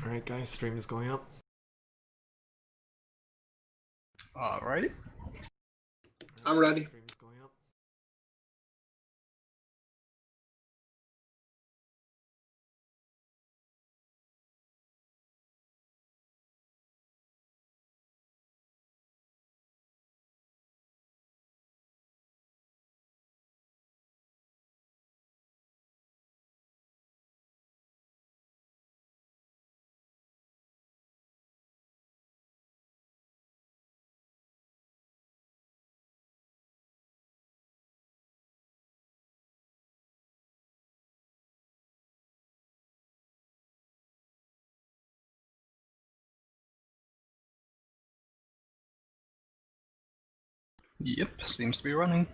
Alright guys, stream is going up. Alrighty. I'm ready. Stream is going up. Yep, seems to be running.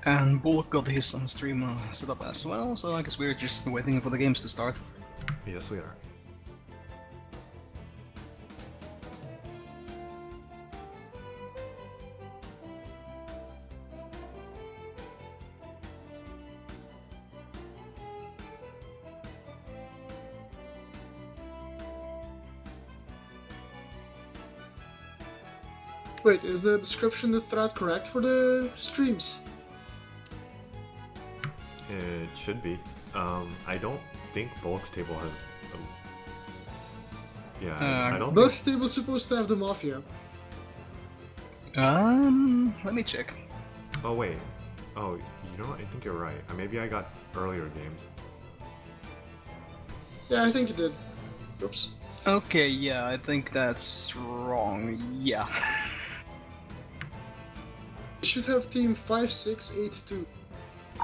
And Bulk got his stream set up as well, so I guess we're just waiting for the games to start. Yes, we are. Wait, is the description of the thread correct for the streams? It should be. I don't think Bulk's table has. I don't Both think. tables supposed to have the Mafia. Let me check. Oh wait. Oh, you know what? I think you're right. Maybe I got earlier games. Yeah, I think you did. Oops. Okay, yeah, I think that's wrong. Yeah. You should have team 5682.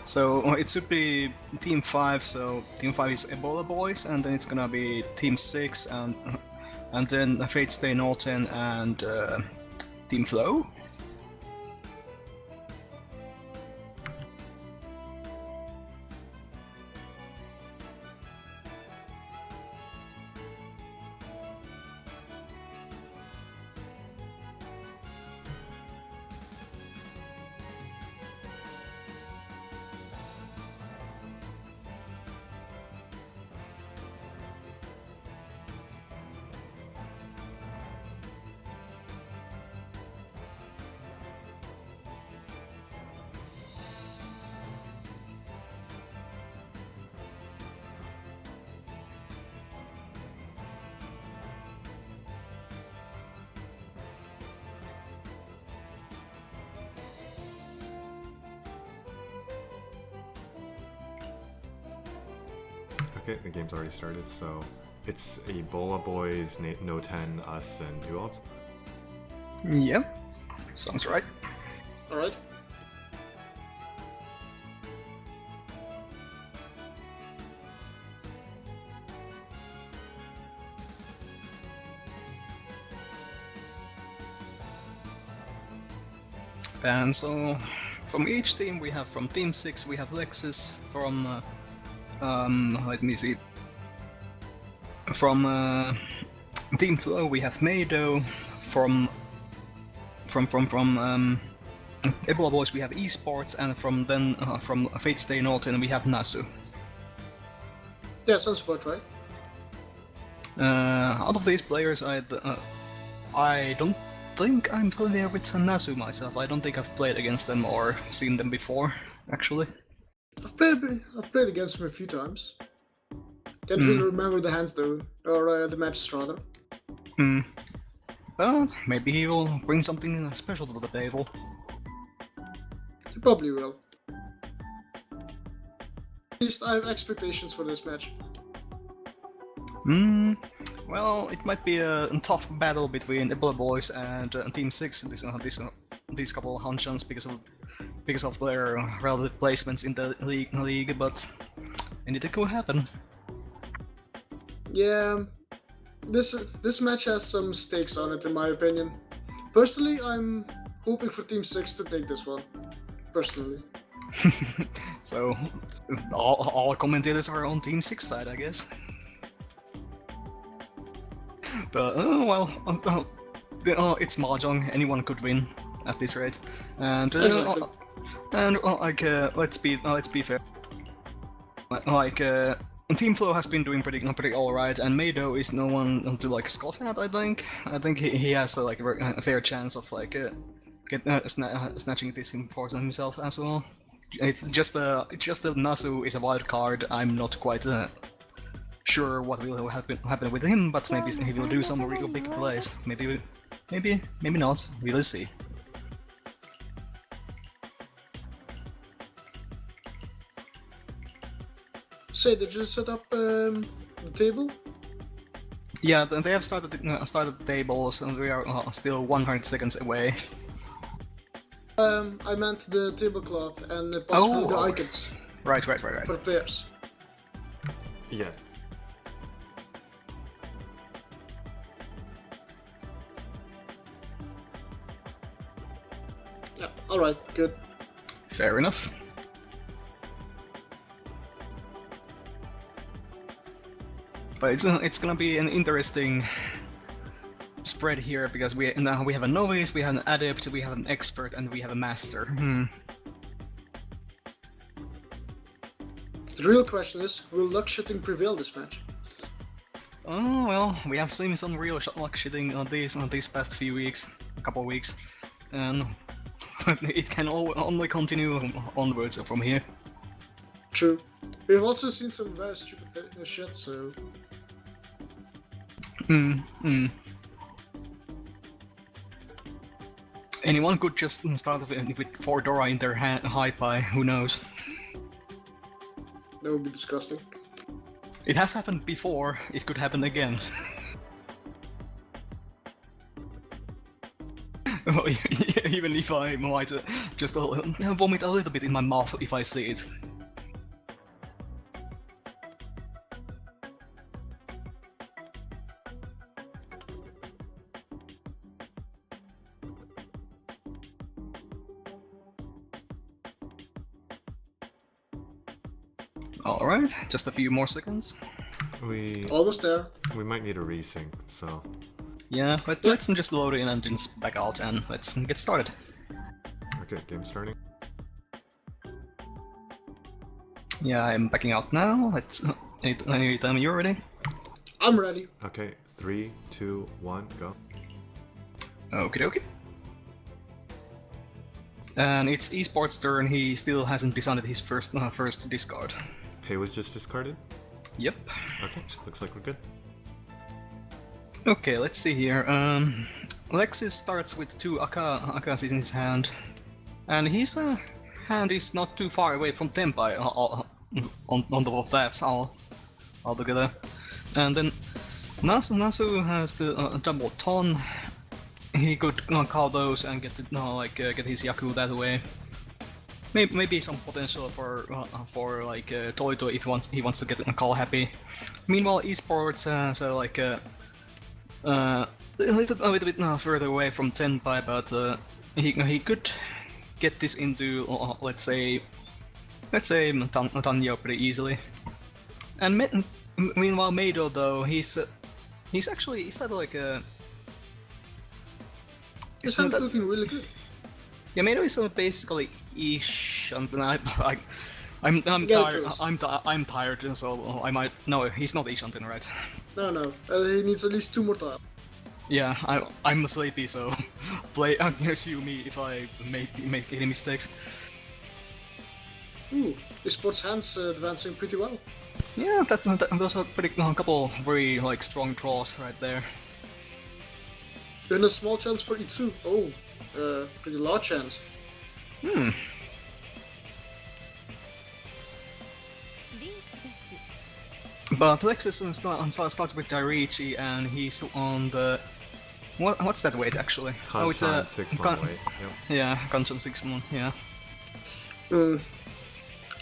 So it should be Team 5, so Team 5 is Ebola Boys, and then it's gonna be Team 6, and then Fate Stay Norton and Team Flow. Okay, the game's already started, so it's Ebola Boys, No 10, us, and who else? Yep, sounds right. Alright. And so, from each team we have, from Team 6 we have Lexus, from, let me see, from Team Flow we have Mado, from Ebola Boys we have Esports, and from Fate Stay Norton we have Nasu. Yeah, sounds about right. Out of these players I don't think I'm familiar with Nasu myself. I don't think I've played against them or seen them before, actually. I've played against him a few times. Can't really remember the hands though, or the matches rather. Well, maybe he will bring something special to the table. He probably will. At least I have expectations for this match. Well, it might be a tough battle between Ebola Boys and Team 6 these couple of hunchons because of their relative placements in the league, but anything could happen. Yeah, this match has some stakes on it in my opinion. Personally, I'm hoping for Team 6 to take this one. Personally. So all commentators are on Team 6 side, I guess. But it's mahjong. Anyone could win at this rate, and let's be fair. Team Flow has been doing pretty alright, and Mado is no one to like scoff at. I think he has a fair chance of snatching this for himself as well. It's just that Nasu is a wild card. I'm not quite sure what will happen with him, but maybe he will do some real big plays. Maybe not. We will see. Say, did you set up the table? Yeah, they have started the tables, and we are still 100 seconds away. I meant the tablecloth and possibly the icons. Right. For players. Yeah. Yeah, alright, good. Fair enough. But it's gonna be an interesting spread here because we have a novice, we have an adept, we have an expert, and we have a master. The real question is, will luck shitting prevail this match? Oh well, we have seen some real luck shitting on these past few weeks, a couple of weeks, and it can only continue onwards from here. True. We've also seen some very stupid shit, so... Anyone could just start with 4 Dora in their high pie, who knows? That would be disgusting. It has happened before, it could happen again. Even if I might just vomit a little bit in my mouth if I see it. Alright, just a few more seconds. Almost there. We might need a resync, so... Yeah, but let's just load in and just back out and let's get started. Okay, game starting. Yeah, I'm backing out now. Let's... Anytime you're ready. I'm ready. Okay, 3, 2, 1, go. Okie dokie. And it's Esport's turn, he still hasn't decided his first discard. Pay was just discarded? Yep. Okay, looks like we're good. Okay, let's see here. Lexus starts with 2 Akas in his hand. And his hand is not too far away from Tenpai on top of that altogether. And then Nasu has the double ton. He could call those and get to get his Yaku that way. Maybe some potential for Toito if he wants to get a call happy. Meanwhile, Esports a little bit further away from Tenpai, but he could get this into let's say Tanyo pretty easily. And meanwhile, Mado though he's that like a. His hand's looking really good. Yeah, Mado is basically ish, and I'm tired. I'm tired, so I might. No, he's not ish until right. No, he needs at least 2 more tiles. Yeah, I'm sleepy, so sue me if I make any mistakes. Ooh, Esports hands advancing pretty well. Yeah, those are a couple very strong draws right there. And a small chance for Itsu. Oh, pretty large chance. But Lexus starts with Daiichi, and he's on the... What's that weight, actually? It's a 6-month weight. Yep. Yeah, Kanchan 6-month, yeah.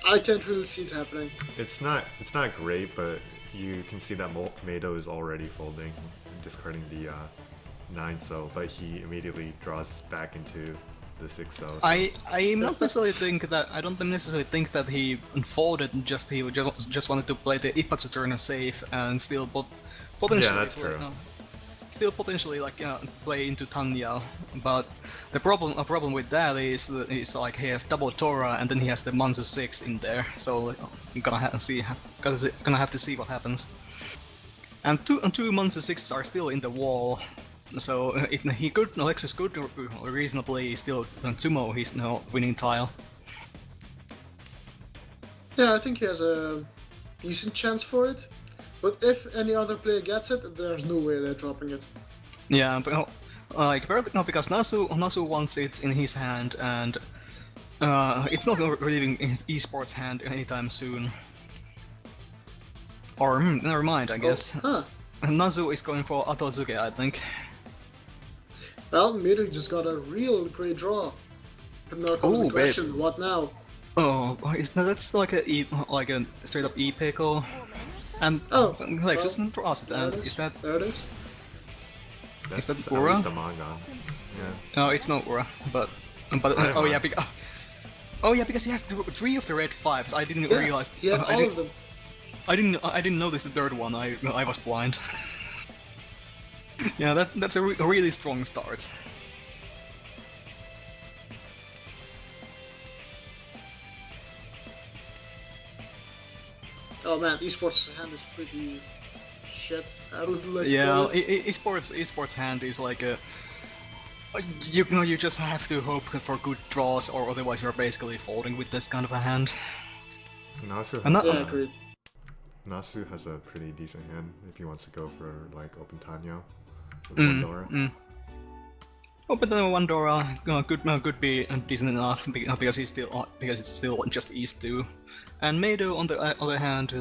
I can't really see it happening. It's not great, but you can see that Mado is already folding, discarding the 9, but he immediately draws back into the 6-0. I not necessarily think that I don't necessarily think that he folded. He just wanted to play the Ipatsu turn safe and still potentially Yeah, that's true. Still potentially play into Tanya, but the problem with that is like he has double Tora and then he has the Manzu 6 in there, so I'm gonna have to see what happens. And two Manzu 6s are still in the wall, so Alexis could reasonably still sumo his winning tile. Yeah, I think he has a decent chance for it. But if any other player gets it, there's no way they're dropping it. Yeah, but because Nasu wants it in his hand, and it's not leaving his esports hand anytime soon. Or never mind, I guess. Oh, Nasu is going for Atozuke, I think. Well, Miru just got a real great draw. But now comes the question: what now? Oh, that's like a straight up E pickle. And Alexis draws it, and is that... There it is. Is that That's Ura? at least the manga. Yeah. No, it's not Ura, but oh yeah, because he has 3 of the red 5s. I didn't realize. Yeah, all of them. I didn't notice the third one. I was blind. Yeah, that's a really strong start. Oh man, esports hand is pretty shit. I would like. Yeah, esports hand is like a. You just have to hope for good draws, or otherwise you're basically folding with this kind of a hand. Nasu agreed. Nasu has a pretty decent hand if he wants to go for like open Tanyo with one Dora. Open Tanyo one Dora could be decent enough because it's still just East 2. And Meido, on the other hand,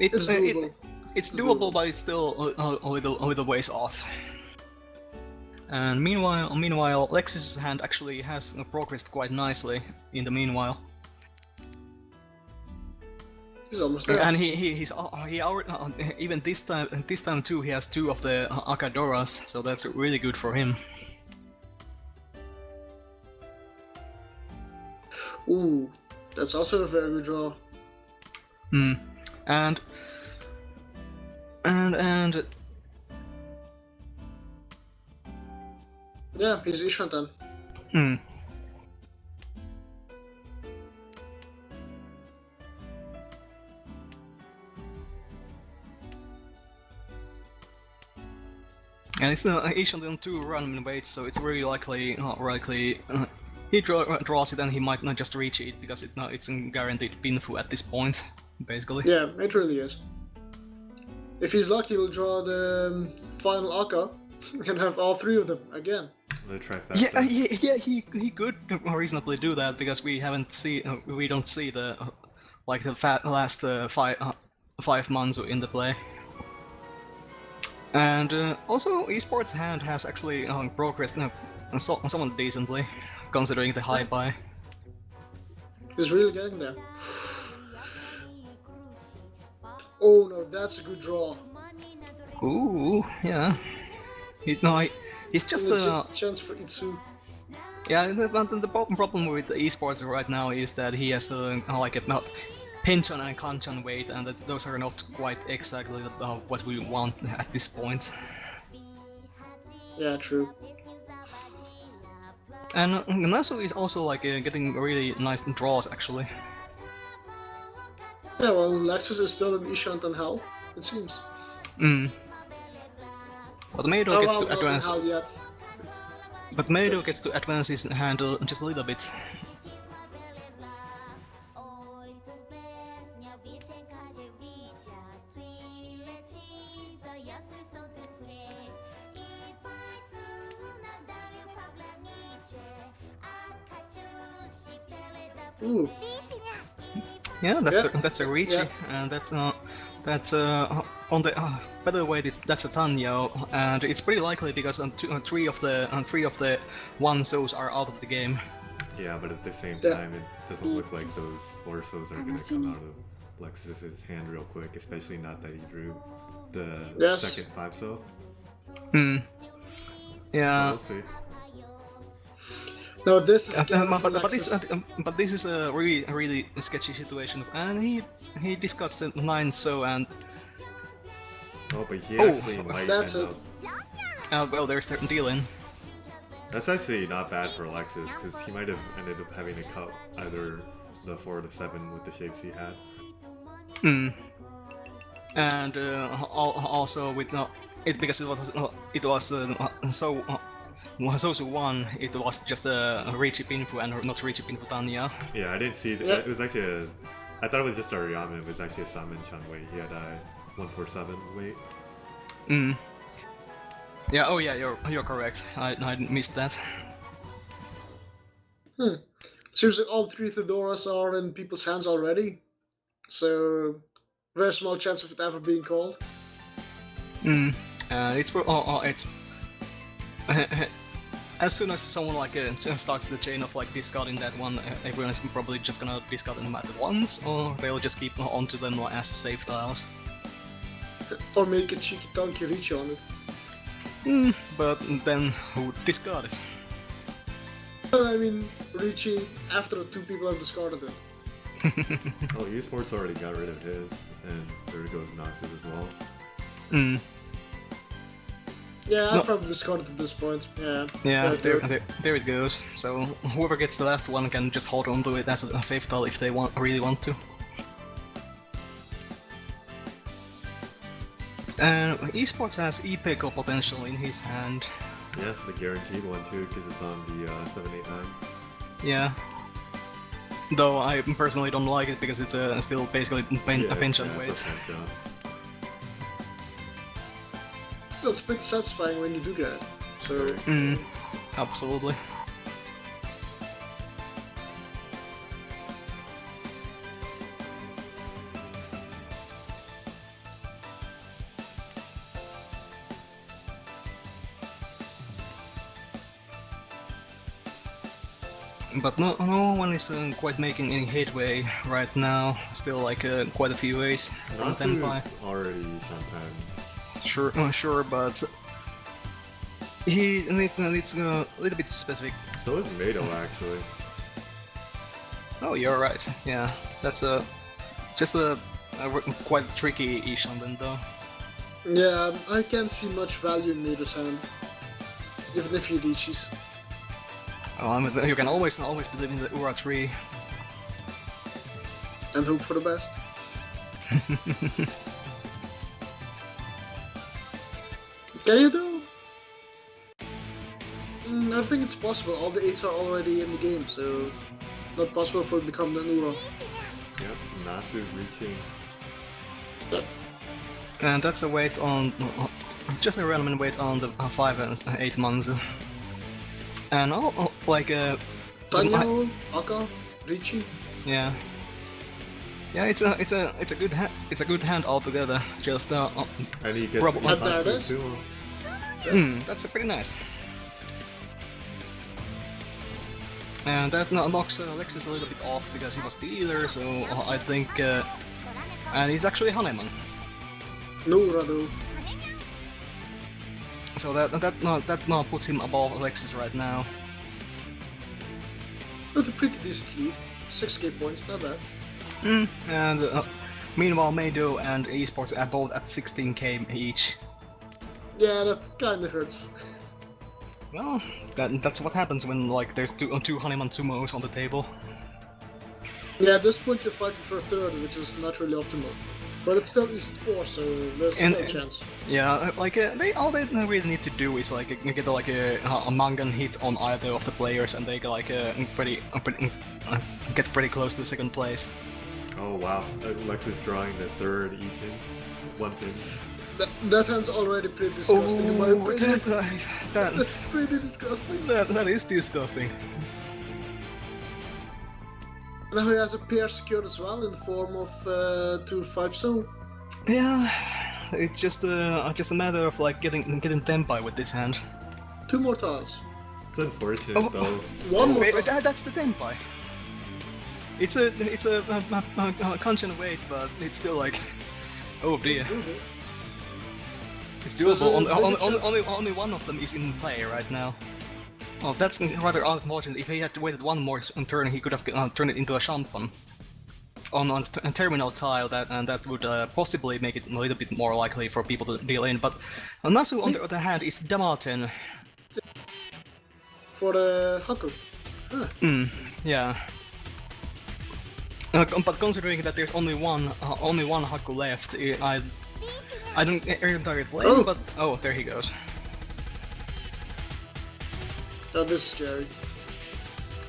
it's doable, but it's still a little ways off. And meanwhile, Lexus' hand actually has progressed quite nicely. In the meanwhile, he's almost there. And he even this time too, he has 2 of the Akadoras, so that's really good for him. Ooh, that's also a very good draw. And yeah, he's Ishantan. And it's Ishantan 2 random weights, so it's very likely he draws it and he might not just reach it because it's a guaranteed pinfu at this point, basically. Yeah, it really is. If he's lucky, he'll draw the final Akka and have all 3 of them again. The trifecta. Yeah, he could reasonably do that because we don't see the last 5 months in the play. And also, esports hand has actually progressed somewhat decently, considering the high buy. He's really getting there. Oh no, that's a good draw. Ooh, yeah. He's just a chance for Itsu. Yeah, the problem with esports right now is that he has like a Pinchan and Kanchan weight, and those are not quite exactly what we want at this point. Yeah, true. And Nasu is also like getting really nice draws actually. Yeah, well, Lexus is still in Ishantan hell, it seems. But Meido gets to not advance. in hell yet. But Meido gets to advance his handle just a little bit. Ooh. Yeah, that's a reach, and that's on the better way. That's a Tanyo, and it's pretty likely because 3 of the 1-sos are out of the game. Yeah, but at the same time, it doesn't look like those 4-sos are gonna come out of Lexus's hand real quick, especially not that he drew the second 5-so. Yeah. We'll see. No, this is But this is a really sketchy situation, and he discards the 9 so and Oh, but he Oh, actually might that's end it. up. well, there's the deal in. That's actually not bad for Alexis, because he might have ended up having to cut either the 4 or the 7 with the shapes he had. And also with it because it was so 1. It was just a Richie Pinfu and not Richie Pinfu Tanya. Yeah, I didn't see that. Yeah. It was actually I thought it was just a Ryama. It was actually a Salmon Chan weight. He had a 147 weight. Yeah. Oh yeah. You're correct. I missed that. Seems like all 3 Theodoras are in people's hands already. So, very small chance of it ever being called. It's as soon as someone like starts the chain of like discarding that one, everyone is probably just gonna discard them at once, or they'll just keep onto them as safe tiles. Or make a cheeky donkey reach on it. But then who would discard it? I mean, reaching after 2 people have discarded it. Oh, esports already got rid of his, and there goes Nasus as well. Yeah, No. I've probably discarded at this point. Yeah. Yeah, Right there it goes. So whoever gets the last one can just hold on to it as a safe tile if they really want to. And esports has ePickle potential in his hand. Yeah, the guaranteed one too, because it's on the 789. Yeah. Though I personally don't like it because it's still basically a pinch and it's weight. a pinch on. Still, it's pretty satisfying when you do get it. So, Absolutely. But no one is quite making any headway right now. Still like quite a few ways from Nasu Tenpai. is already Shantan. Sure, but he needs a little bit specific. So is Mado actually. Oh, you're right. Yeah, that's just a quite tricky Ishanben though. yeah, I can't see much value in Mado's hand. Even if he reaches. You can always believe in the Ura tree. And hope for the best. Can you do? I think it's possible. All the 8s are already in the game, so not possible for it to become the Nura. Yep, Nasu reaching. And that's a weight on just a random weight on the 5 and 8 months. And Tanyo, Aka, Richie. yeah, it's a good hand altogether. Just And he gets Probably. the Natsu That too. that's pretty nice. And that knocks Alexis a little bit off because he was the healer, so I think, and he's actually Haneman. Nura though. So that now puts him above Alexis right now. That's a pretty decent lead. 6k points, not bad. And meanwhile, Mado and Esports are both at 16k each. Yeah, that kinda hurts. Well, that's what happens when like there's two Haneman Sumos on the table. Yeah, at this point you're fighting for a third, which is not really optimal. But it's still East 4, so there's still a chance. Yeah, like all they really need to do is like get like a Mangan hit on either of the players, and they get like get pretty close to second place. Oh wow, Alexis drawing the third Ekin. One pin. That hand's already pretty disgusting in my opinion. That That's pretty disgusting. that is disgusting. Now he has a pair secured as well in the form of 2-5 so. Yeah, it's just a matter of like getting Tenpai with this hand. 2 more tiles. It's unfortunate Oh. though. One more Wait, tile. that's the Tenpai. It's a conscious weight, but it's still like, oh dear. It's doable. There's a Only one of them is in play right now. Well, that's rather unfortunate. If he had waited one more turn, he could have turned it into a Shampoo on a terminal tile, and that would possibly make it a little bit more likely for people to deal in. But Nasu, on the other hand, is Damaten. For the Haku. Huh. Yeah. But considering that there's only one Haku left, I don't entirely blame him, but oh, there he goes. That is scary.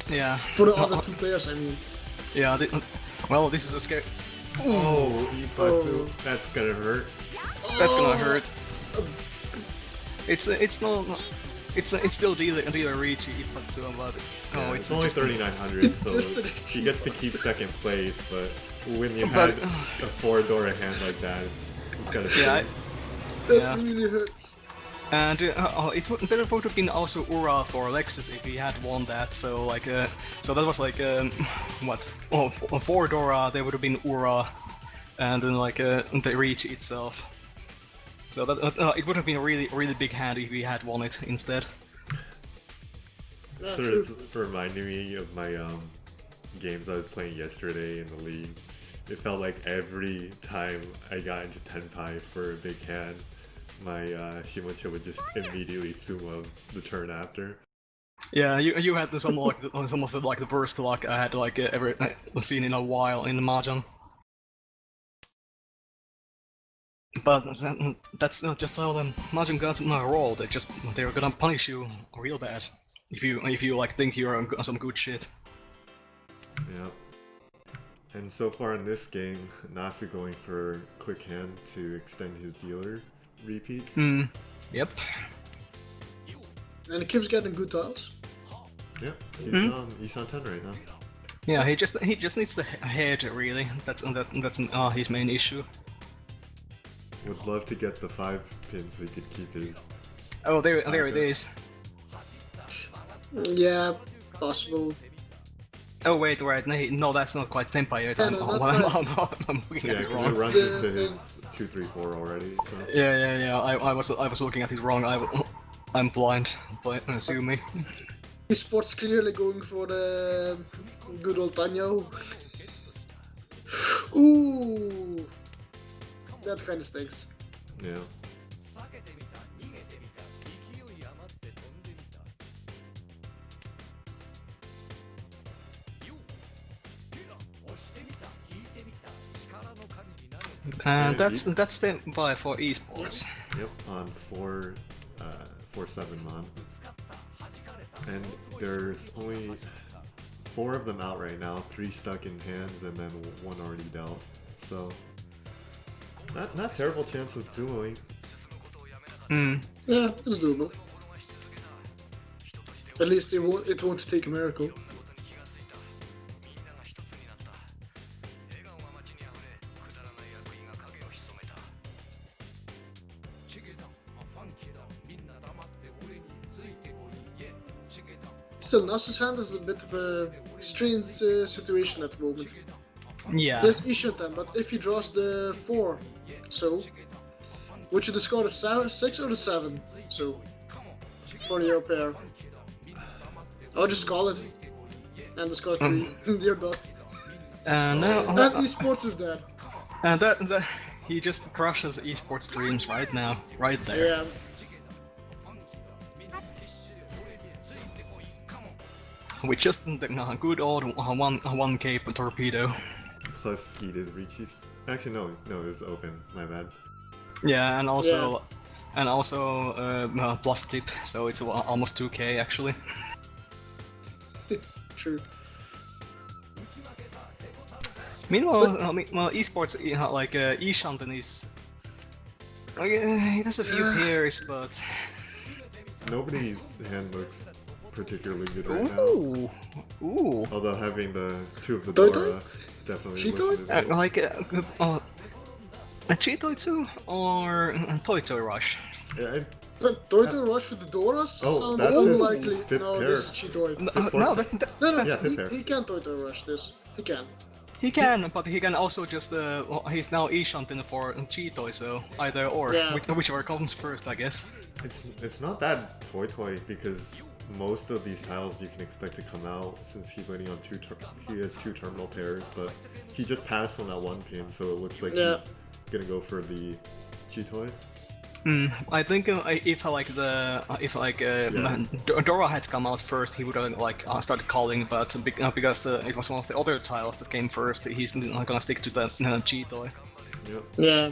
Yeah. For the other two players, I mean. Yeah. Well, this is a scary. Oh, Ipatsu. That's gonna hurt. That's gonna hurt. It's still dealer reach Ipatsu, but Yeah, oh, it's only 3,900, so she gets to keep second place. But when you had a 4-door hand like that, it's gotta hurt. That really hurts. And there would have been also Ura for Lexus if he had won that. So like, so that was like what? Oh, for Dora there would have been Ura, and then like the reach itself. So that it would have been a really big hand if he had won it instead. Sort of reminding me of my games I was playing yesterday in the league. It felt like every time I got into Tenpai for a big hand, my Shimoncha would just immediately sumo the turn after. Yeah, you had some of the worst luck I had like ever seen in a while in the Mahjong. But that's not just how the Mahjong gods roll. They're gonna punish you real bad if you like think you're on some good shit. Yep. And so far in this game, Nasu going for quick hand to extend his dealer repeats. Yep. And he keeps getting good tiles. Yep. He's on 10 right now. Yeah, he just needs the head really. That's his main issue. Would love to get the 5 pins so he could keep his. Oh, there it is. Yeah, possible. Oh wait, right? No, that's not quite Tenpai yet. Yeah, I'm looking Yeah, at it because wrong. it runs into his 2, 3, 4 already. So. Yeah. I was looking at it wrong. I'm blind. Sue me. Esports clearly going for the good old Tanyo. Ooh, that kind of stinks. Yeah. And that's the buy for esports. Yep, on 4-7 mon. And there's only 4 of them out right now, 3 stuck in hands and then 1 already dealt. So not terrible chance of dueling. Yeah, it's doable. At least it won't take a miracle. Still, Nasu's hand is a bit of a strange situation at the moment. Yeah. He has Ishantan, but if he draws the 4, so would you discard the 6 or the 7? So for your pair, I'll just call it and discard 3. You're done. And esports is dead. And that he just crushes esports dreams right now, right there. Yeah. With just the good old 1K torpedo. Plus speed is reach. Actually no, it's open. My bad. Yeah, and also plus tip, so it's almost 2K actually. True. Meanwhile, esports like Ishantan is he does a few pairs, but Nobody's hand looks particularly good right ooh. now. Although having the 2 of the Toy Dora definitely Cheetoy? looks in his way. like a Cheetoy 2 or Toy Rush. Yeah, But Toito Rush with the Doras? Oh, Sounds that's his unlikely. fifth No, pair. this is Cheetoy. No, that's No, Yeah, fifth pair. he can Toito Rush this. He can. He can, but he can also just he's now E-shunting for Cheetoy, so either or, Yeah. whichever comes first, I guess. It's not that toy because most of these tiles you can expect to come out since he's waiting on he has 2 terminal pairs, but he just passed on that 1 pin, so it looks like he's gonna go for the Cheetoy. I think if Dora had come out first, he would have started calling, but because it was one of the other tiles that came first, he's not gonna stick to the Cheetoy. Yep. Yeah.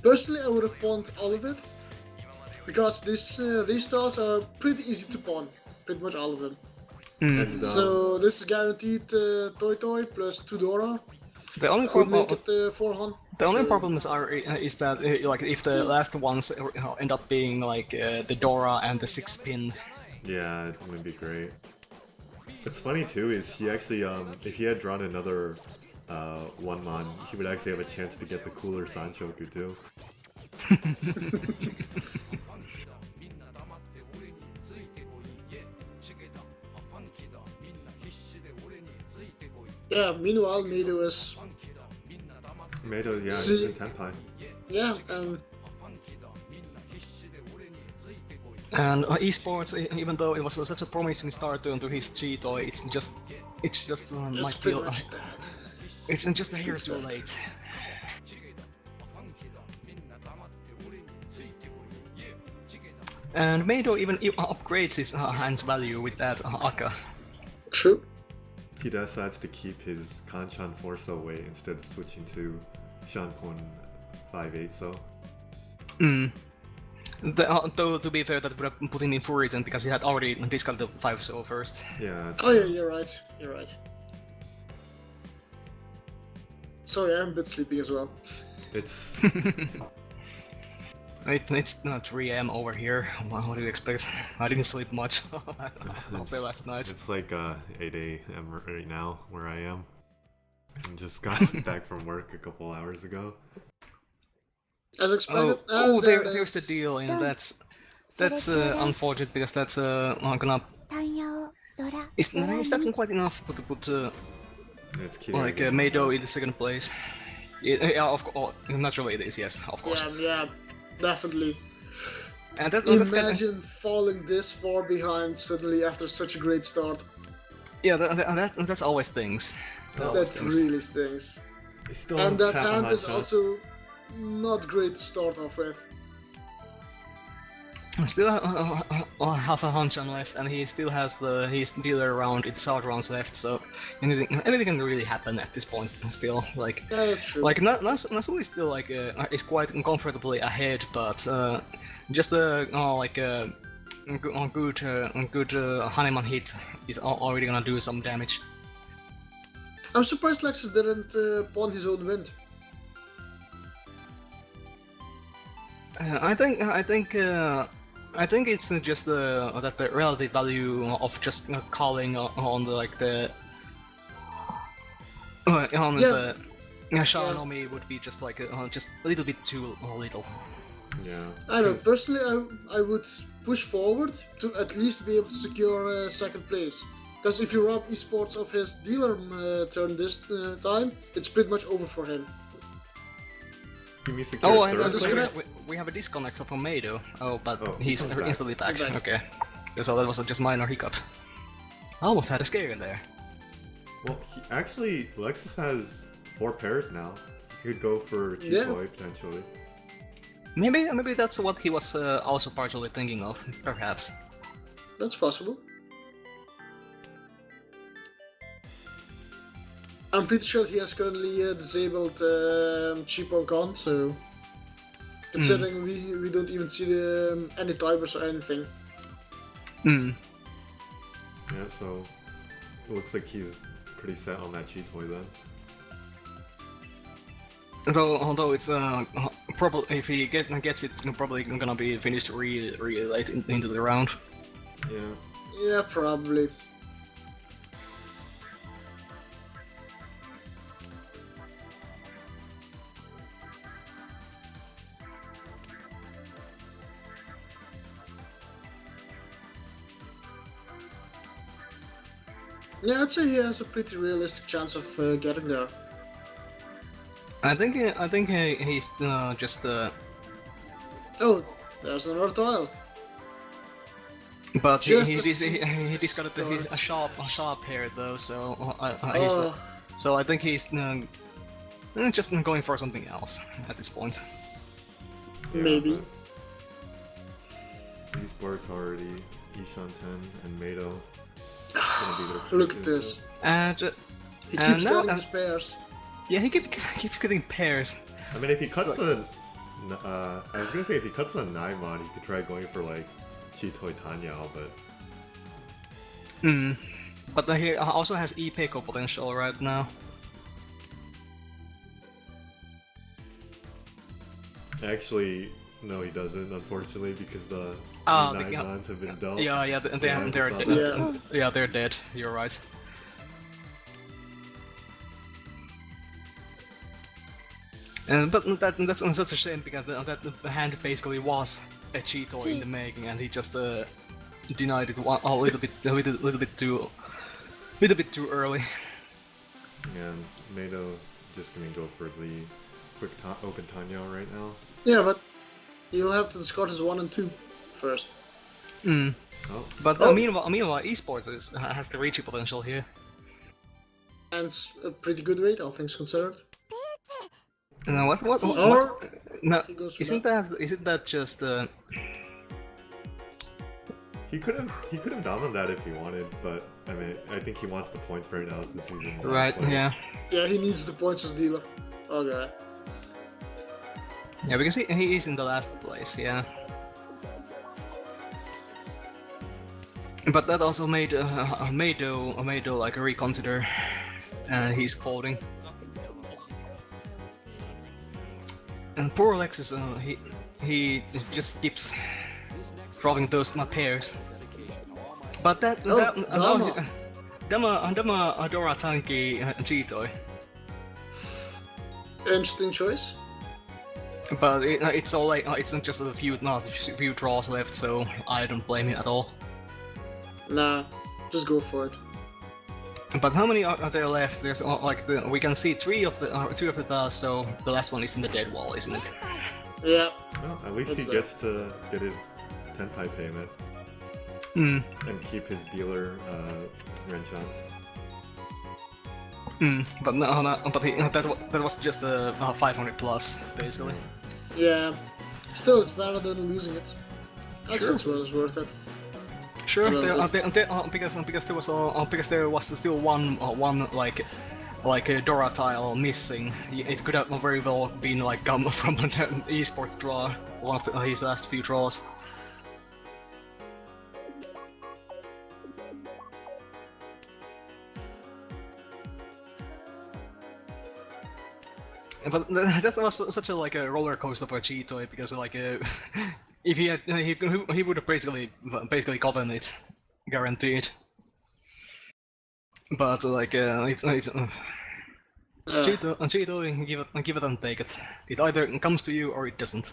Personally, I would have pawned all of it because these tiles are pretty easy to pawn, pretty much all of them. And, So this is guaranteed Toy plus 2 Dora. The only Could problem, make it 400. the only problems is that like if the last ones end up being like the Dora and the 6-pin. yeah, it would be great. What's funny too is he actually, if he had drawn another 1-mon, he would actually have a chance to get the cooler Sanchoku too. Yeah, meanwhile, Mido is... Mado, yeah, he's in Tenpai. Yeah, and... And esports, even though it was such a promising start to his Cheetoy, it's just might it's pretty feel much dead. it's just a hair too late. And Mado even upgrades his hand's value with that Akka. True. He decides to keep his Kanchan 4-so weight instead of switching to Shankun 5-8 so. Though to be fair, that would have put him in Furigen because he had already discarded the 5-so first. Yeah. Oh yeah, you're right. You're right. Sorry, I'm a bit sleepy as well. It's It's 3 AM over here. What do you expect? I didn't sleep much after last night. It's like 8 AM right now where I am. I just got back from work a couple hours ago. As expected. There's the deal, and that's unfortunate because that's gonna. Is that quite enough to put It's cute. like Mado in the second place? Yeah, of course. Naturally it is, yes, of course. Yeah, definitely. And that's Imagine falling this far behind suddenly after such a great start. yeah, that's always things. That really stings. Still And that half a hand is Hancha. also not great to start off with. Still half a Hanchan left, and he still has his dealer round, its south rounds left, so anything can really happen at this point. Still, like, Yeah, that's true. like Nasui is still like is quite comfortably ahead, but just like a good Hanuman hit is already gonna do some damage. I'm surprised Lexus didn't pawn his own wind. I think it's just that the relative value of just calling on the Shanomi would be just like just a little bit too little. Yeah. I don't know, personally I would push forward to at least be able to secure second place. Because if you rob esports of his dealer turn this time, it's pretty much over for him. You mean secure And third place? we have a disconnect from Mado. Oh, but Oh, he he's comes back. instantly back. He's back. Okay. So that was just minor hiccup. I almost had a scare in there. Well, actually, Lexus has 4 pairs now. He could go for Cheetoy potentially. Maybe that's what he was also partially thinking of, perhaps. That's possible. I'm pretty sure he has currently disabled cheapo con, so considering we don't even see any timers or anything. Yeah, so it looks like he's pretty set on that Cheetoy then. Although it's probably if he gets it, it's probably gonna be finished really late into the round. Yeah. Yeah, probably. Yeah, I'd say he has a pretty realistic chance of getting there. I think he's just Oh, there's another tile. but Just he discovered that he's a sharp hair though, so Oh, so I think he's just going for something else at this point. Yeah, maybe. but Esports already, Ishan 10 and Mado gonna be there pretty Look soon, at this. too. And He And keeps now- getting his pairs. yeah, he keeps getting pairs. I mean, if he cuts the, I was gonna say if he cuts the 9 mod, he could try going for like Chitoi Tanyao, but But he also has E-Pico potential right now. actually, no, he doesn't, unfortunately, because the Ah, 9 the- mods have been dealt. Yeah, Yeah, they're I saw dead. that. Yeah, they're dead. You're right. And but that's such a shame because that the hand basically was a cheater in the making, and he just denied it a little bit too early. And Mado just gonna go for the quick open Tanyao right now. Yeah, but he'll have to discard his 1 and 2 first. Mm. Oh, But Oh. meanwhile, esports has the reachy potential here. And a pretty good rate, all things considered. Now what? Or No, he goes for isn't that just he could have downloaded that if he wanted, but I mean, I think he wants the points right now since he's in last right? place. Yeah, Yeah, he needs the points as dealer. Okay. yeah, because he is in the last place. Yeah. But that also made Mado like reconsider, and he's quoting. And poor Alexis, he just keeps dropping those pairs. But Dama Adora Tanki Chitoi. Interesting choice. But it's all like it's not just a few draws left, so I don't blame him at all. Nah, just go for it. But how many are there left? There's we can see three of the tiles, so the last one is in the dead wall, isn't it? Yeah. Well, at least he That's gets to get his Tenpai payment Hmm. and keep his dealer Renchan. But that was just a 500 plus basically. Yeah. Still, it's better than losing it. I Sure. think it's worth it. Sure, Well, because there was still one like a Dora tile missing. It could have very well been like come from an esports draw, one of his last few draws. But that was such a like a roller coaster for Cheeto because if he had he would have basically gotten it, guaranteed. But it's Cheeto, give it and take it. It either comes to you or it doesn't.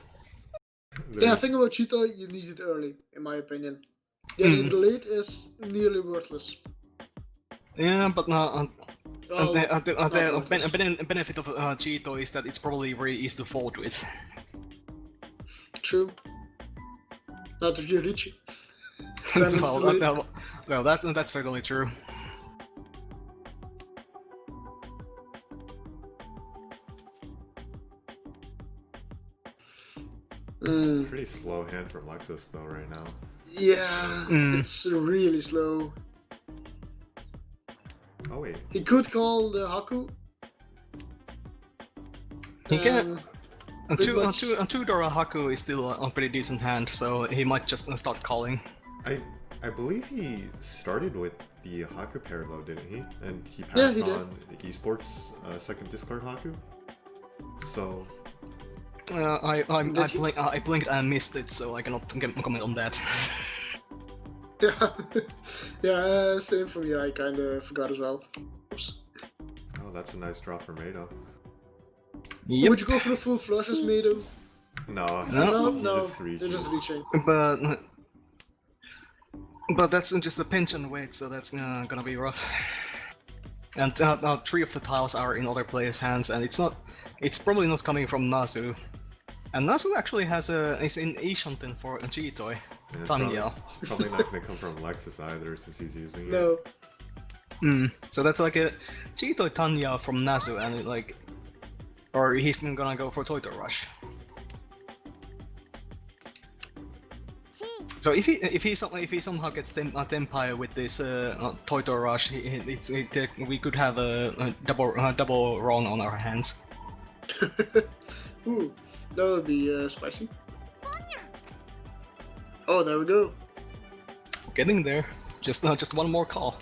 Yeah, think about Cheetah, you need it early, in my opinion. Getting it late is nearly worthless. Yeah, but Well, the benefit of Cheeto is that it's probably very easy to fold with. True. Not if you're Richie. Well, that's certainly true. Pretty slow hand from Lexus though right now. Yeah, it's really slow. Oh wait, He could call the Haku. He can. Um, Two Dora Haku is still a pretty decent hand, so he might just start calling. I believe he started with the Haku pair though, didn't he? And he Yeah, passed he did. on the esports second discard Haku. So I blinked and missed it, so I cannot comment on that. yeah, yeah, same for me. I kind of forgot as well. Oops. oh, that's a nice draw for Mado. Yep. Would you go for the full flushes, Mado? No, No, he's no, just they're reaching. just reaching. But But that's just a pension weight, so that's gonna be rough. And 3 of the tiles are in other players' hands, and it's probably not coming from Nasu. And Nasu actually is in Ishanten for a Cheetoy, Tanya. Probably not gonna come from Lexus either, since he's using No. it. So that's like a Cheetoy Tanya from Nasu, and or he's gonna go for Toito Rush. So if he somehow gets Tempire with this Toito Rush, we could have a double wrong on our hands. Ooh, that would be spicy. Oh, there we go. Getting there. Just one more call.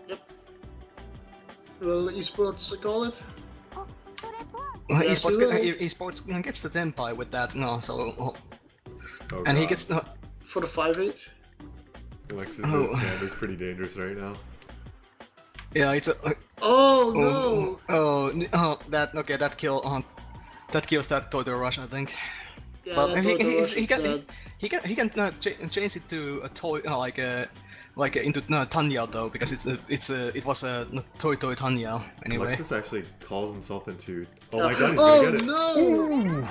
Yep. Will esports call it? Yes, Esports gets the Tempire with that now, so. Oh, and God. he gets For the 5-8? Lexus' hand is pretty dangerous right now. Yeah, it's a. Oh no! That kills that Toito Rush, I think. Yeah, But that Toito Rush he is can dead. he can change it to a toy like into Tanya though, because it was a Toy Tanya anyway. Lexus actually calls himself into. Oh my God, he's Oh gonna get it. no! Ooh.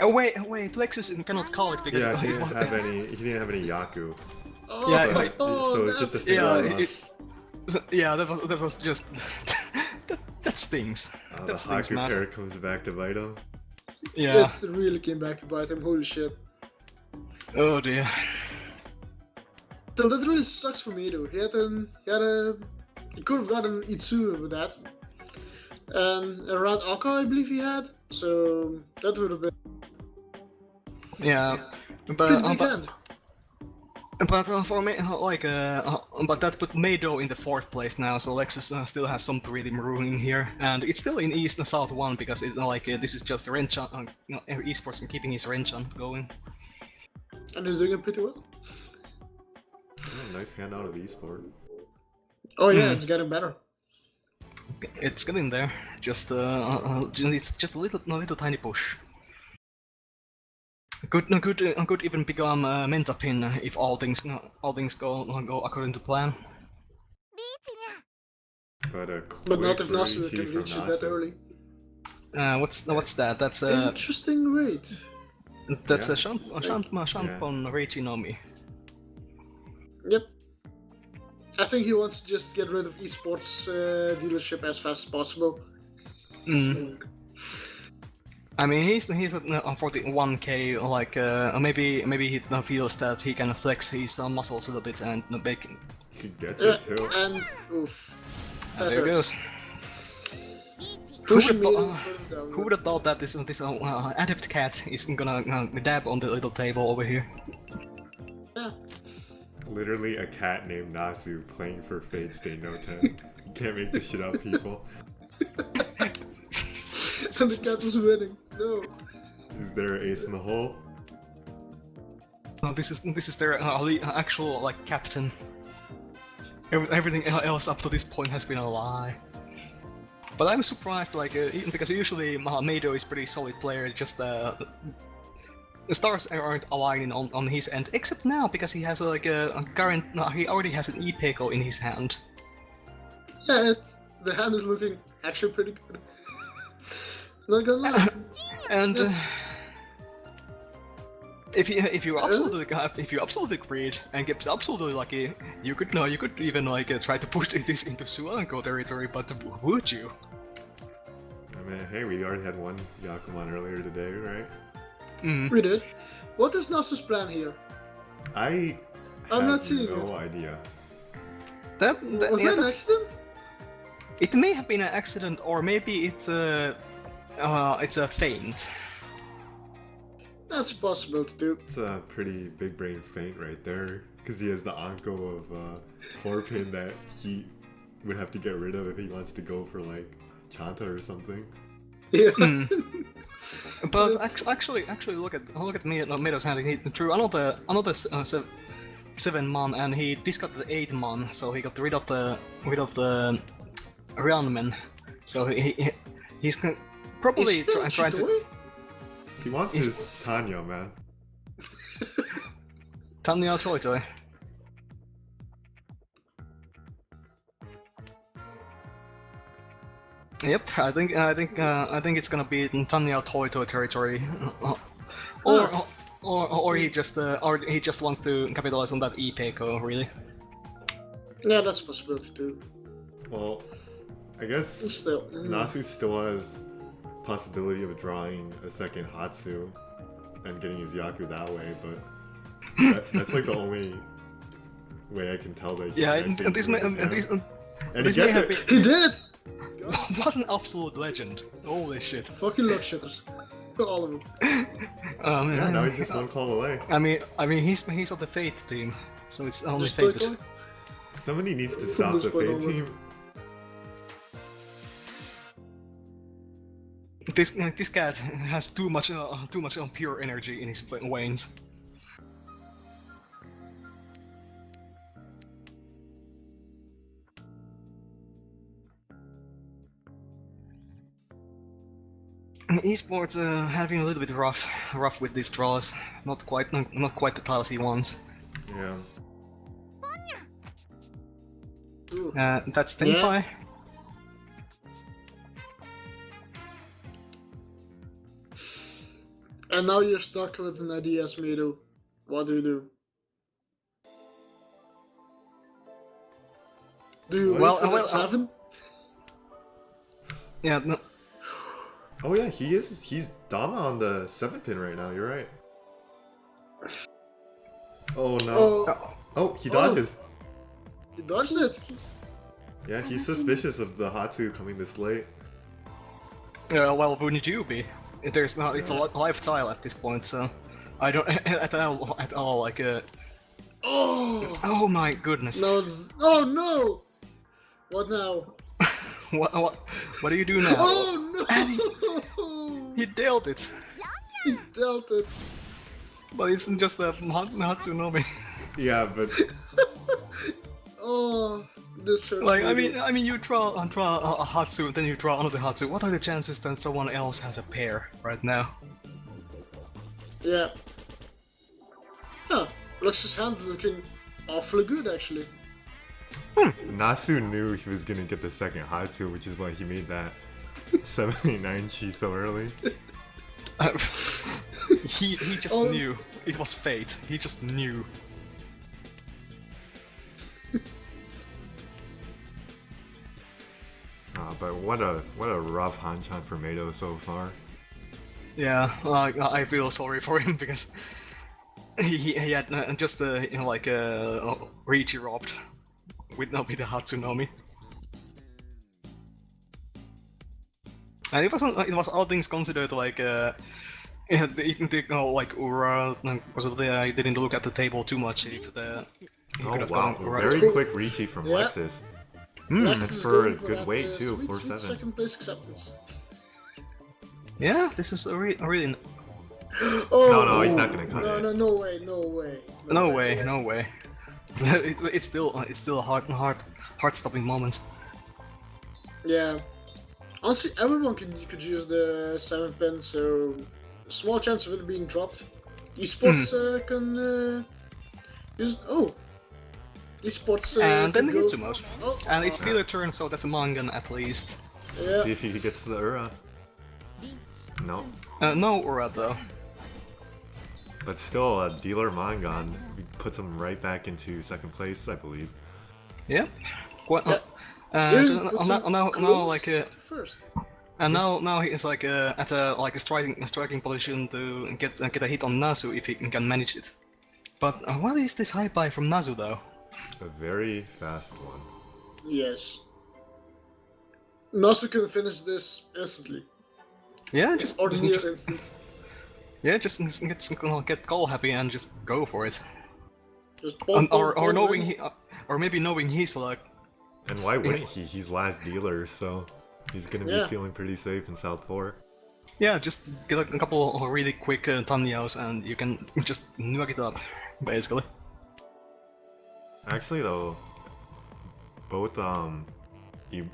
Oh wait, Lexus cannot call it because Yeah, he it didn't was, have any. He didn't have any Yaku. Oh, Yeah, But, oh, so it's just a that's single nice. run. yeah, that was just that stings. The That stings, Haku man. pair comes back to bite him. Yeah. That really came back to bite him, holy shit. Oh dear. So that really sucks for me though. He could have gotten Itsu with that. And around Aka I believe he had. So that would have been Yeah. pretty big hand. But for me, but that put Mado in the 4th place now, so Lexus still has some pretty maroon here, and it's still in East and South 1 because it's this is just Renchan, esports and keeping his Renchan going. And he's doing it pretty well. Oh, nice hand out of esport. Oh yeah, it's getting better. It's getting there. It's just a little tiny push. Could even become Mentapin if all things go according to plan. But not if Nasu can reach it that early. What's that? That's a Interesting weight. Shampon Reichinomi. Yep. I think he wants to just get rid of esports dealership as fast as possible. I mean, he's at 41k. Maybe he feels that he can flex his muscles a little bit and make. He gets it too. And oof. And there it goes. Who would have thought that this adept cat is gonna dab on the little table over here? Yeah. Literally a cat named Nasu playing for Fate Stay No 10. You can't make this shit up, people. And the cat was winning. No. Is there an ace in the hole? No, this is their actual captain. Everything else up to this point has been a lie. But I'm surprised, because usually Mado is pretty solid player. Just the stars aren't aligning on his end, except now because he has a current. He already has an E-Peko in his hand. Yeah, the hand is looking actually pretty good. Not gonna lie. And if you absolutely greed and get absolutely lucky, you could even try to push this into Suanko territory. But would you? I mean, hey, we already had one Yakuman earlier today, right? We did. What is Nasu's plan here? I'm not seeing no idea. Was that an accident? It may have been an accident, or maybe it's a feint. That's possible to do. It's a pretty big brain feint right there, because he has the Anko of 4-pin that he would have to get rid of if he wants to go for Chanta or something. Yeah. But actually, look at Meadows' hand. He drew another 7-man, and he discarded the 8-man, so he got rid of the Realman. So he's probably trying to. He wants his Tanya, man. Tanya Toy Toy. Yep, I think it's gonna be in Tanya Toy Toy territory, or he just wants to capitalize on that E-Peiko, really. Yeah, that's a possibility too. Well, I guess Still, Nasu still has possibility of drawing a second Hatsu and getting his Yaku that way, but that's like the only way I can tell that he Yeah, can actually do it with his hand. And he this may gets have it! been- he did. What an absolute legend! Holy shit! Fucking luck shitters. All of them. Yeah, now he's just one call away. I mean, he's on the Fate team, so it's only Just Fate. Toy Toy? Somebody needs to From stop this the point Fate onward. team. This cat has too much pure energy in his veins. Esports having a little bit rough with these draws. Not quite the tiles he wants. Yeah. Ooh. That's Tenpai. And now you're stuck with an idea, Smido. What do you do? Do you wait Well, for well, the 7? Yeah, no, Oh yeah, he's Dama on the 7-pin right now, you're right. Oh no. Oh, Oh, he dodges. he dodged it. Yeah, he's suspicious of the Hatsu coming this late. well, wouldn't you be? There's not. It's a live tile at this point, so I don't at all like. Oh, Oh my goodness! no. Oh no. What now? What do you do now? Oh no. He dealt it, He dealt it. but it's just a Hatsunomi. Yeah, but Oh, this hurts. Like me. I mean, you draw a Hatsu, and then you draw another Hatsu. What are the chances that someone else has a pair right now? Yeah. Huh. Looks his hand looking awfully good actually. Nasu knew he was gonna get the second Hatsu, which is why he made that 79 chi so early. He just Oh. knew it was fate. He just knew. But what a rough Hanchan for Mado so far. Yeah, I feel sorry for him because he had just like Riichi robbed with the Hatsunomi. And it was all things considered like like Ura because they didn't look at the table too much if he Oh could have wow, gone Ura. very quick Riichi from Yeah. Lexus. Lexus and is for going a good that, weight too, sweet 4-7. second place acceptance. Yeah, this is a really Oh, No, he's not gonna cut no, it. No, no way, no way. no way. It's still a heart stopping moment. Yeah. Honestly, everyone could use the 7 pin, so small chance of it being dropped. Esports can use. Oh, esports. And then can the go- Hitsumos. Oh, And it's still a turn, so that's a Mangan at least. yeah. See if he gets to the Ura. No, No Ura though. but still a dealer Mangan puts him right back into second place, I believe. Yeah. Quite, Yeah. and Even puts him now close like to first. and now he's like at a striking position to get a hit on Nasu if he can manage it. But what is this high buy from Nasu though? A very fast one. Yes. Nasu can finish this instantly, Yeah, just or near just instant. yeah, just get goal happy and just go for it. Just Or boom, knowing boom. he or maybe knowing his luck. And why wouldn't he? He's last dealer, so he's gonna be Yeah. feeling pretty safe in South 4. Yeah, just get a couple of really quick Tanyos and you can just nuke it up, basically. Actually, though, both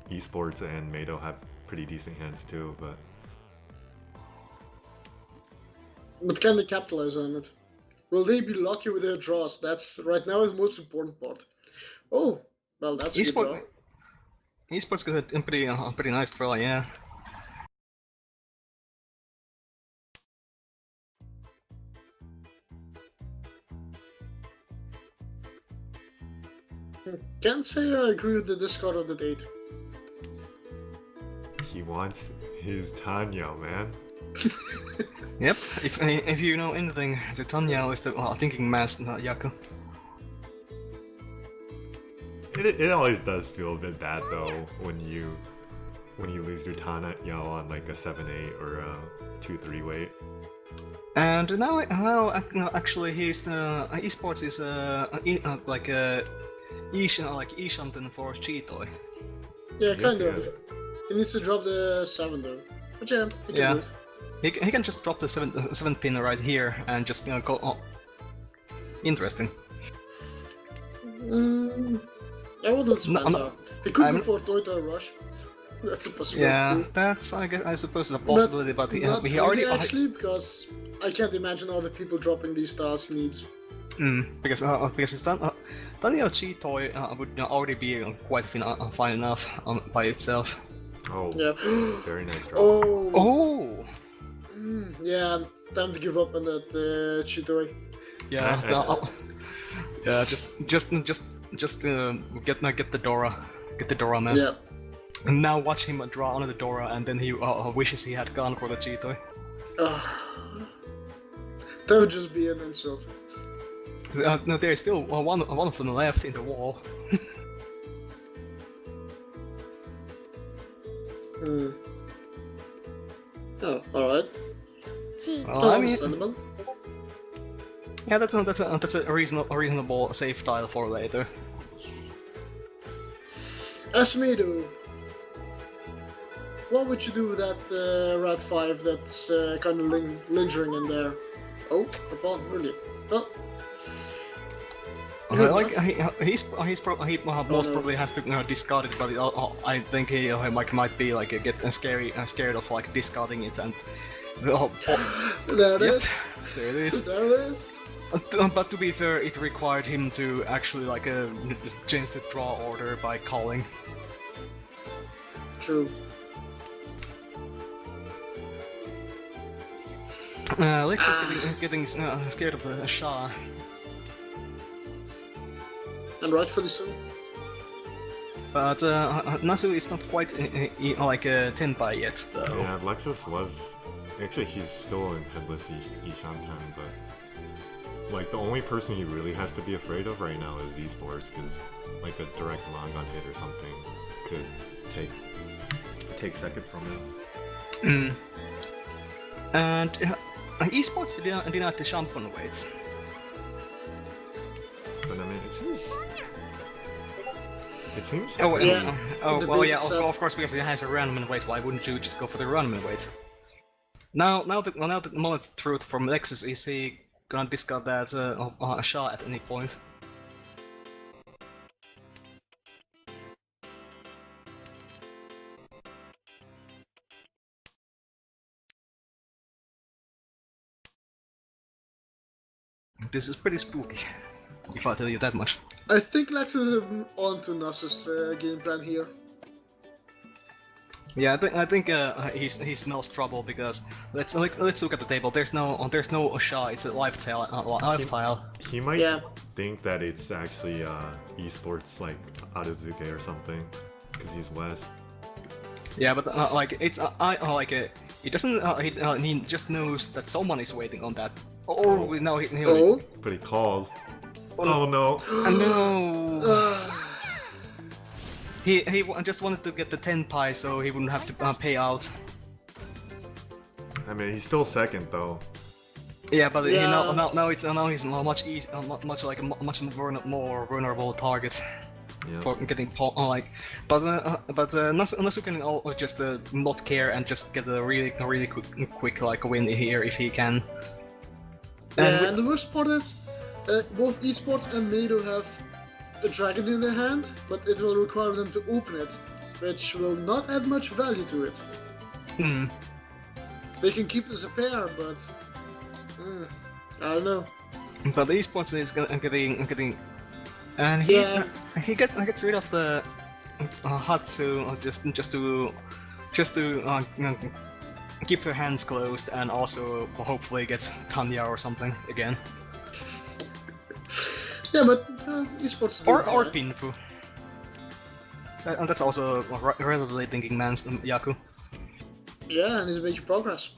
esports and Mado have pretty decent hands too, but But can they capitalize on it? Will they be lucky with their draws? That's right now the most important part. Oh, well, that's a good draw. Esports got a pretty nice draw, yeah. Can't say I agree with the discard of the date. He wants his Tanya, man. Yep, if you know anything, the Tanya is the thinking mask, not Yaku. It always does feel a bit bad though when you lose your Tanya on like a 7-8 or a 2-3 weight. And now actually he's esports is like Ishanten for Cheetoy. Yeah, Yes, kind he of. is. He needs to drop the 7 though. But yeah, he can Yeah. do it. He can just drop the 7 pin right here and just go. Oh. Interesting. I wouldn't spend I'm not- that. He could I'm- go for Toyota Rush. That's a possibility. Yeah, that's I suppose a possibility, but he Not he already really, actually, because I can't imagine all the people dropping these stars he needs. because it's done. Tanya Cheetoy would already be quite fine enough by itself. Oh, Yeah. very nice draw. Oh. Oh. Yeah, time to give up on that Chitoy. Yeah. Yeah. Just get the Dora, man. Yeah. And now watch him draw on the Dora, and then he wishes he had gone for the Cheetoy. That would just be an insult. No, there's still one of them left in the wall. Oh, alright. Well, I mean, Understandable. yeah, that's a reasonable save tile for later. As me though, what would you do with that Rat 5 that's kind of lingering in there? Oh, a pawn, really? Well, He's most probably has to discard it, but I think he might be like scared of like discarding it and. there it Yep, is. there it is. There it is. But to be fair, it required him to actually like change the draw order by calling. True. Lex is getting scared of the Shah. And rightfully so. But Nasu is not quite like a Tenpai yet, though. Yeah, Lexus was... Actually, he's still in Headless Ishantan, but... Like, the only person he really has to be afraid of right now is esports, because, like, a direct Mangon hit or something could take second from him. And esports did not the champion weight. But I mean, it seems... Oh, Yeah. oh, The well, big yeah, set. of course, because it has a random weight. Why wouldn't you just go for the random weight? Now the moment of truth from Lexus is he gonna discard that shot at any point? This is pretty spooky, if I tell you that much. I think Lexus is on to Nasus' game plan here. Yeah, I think he smells trouble because let's look at the table. There's no Shah. It's a live tile. He might Yeah. think that it's actually esports like Aruzuke or something, because he's West. Yeah, but like it's he doesn't. He just knows that someone is waiting on that. Or no, he was. Oh. But he calls. Oh no! No. He just wanted to get the 10 pie so he wouldn't have to pay out. I mean, he's still second though. Yeah, but Yeah. now he's much more vulnerable target Yeah. for getting But Nasu can just not care and just get a really quick like win here if he can. And the worst part is, both esports and Mado have a dragon in their hand, but it will require them to open it, which will not add much value to it. They can keep it as a pair, but I don't know. But the esports is getting, and he gets rid of the Hatsu just to keep their hands closed, and also hopefully gets Tanya or something again. Yeah, but esports Or Pinfu. And that's also a relatively thinking man's Yaku. Yeah, and he's making progress.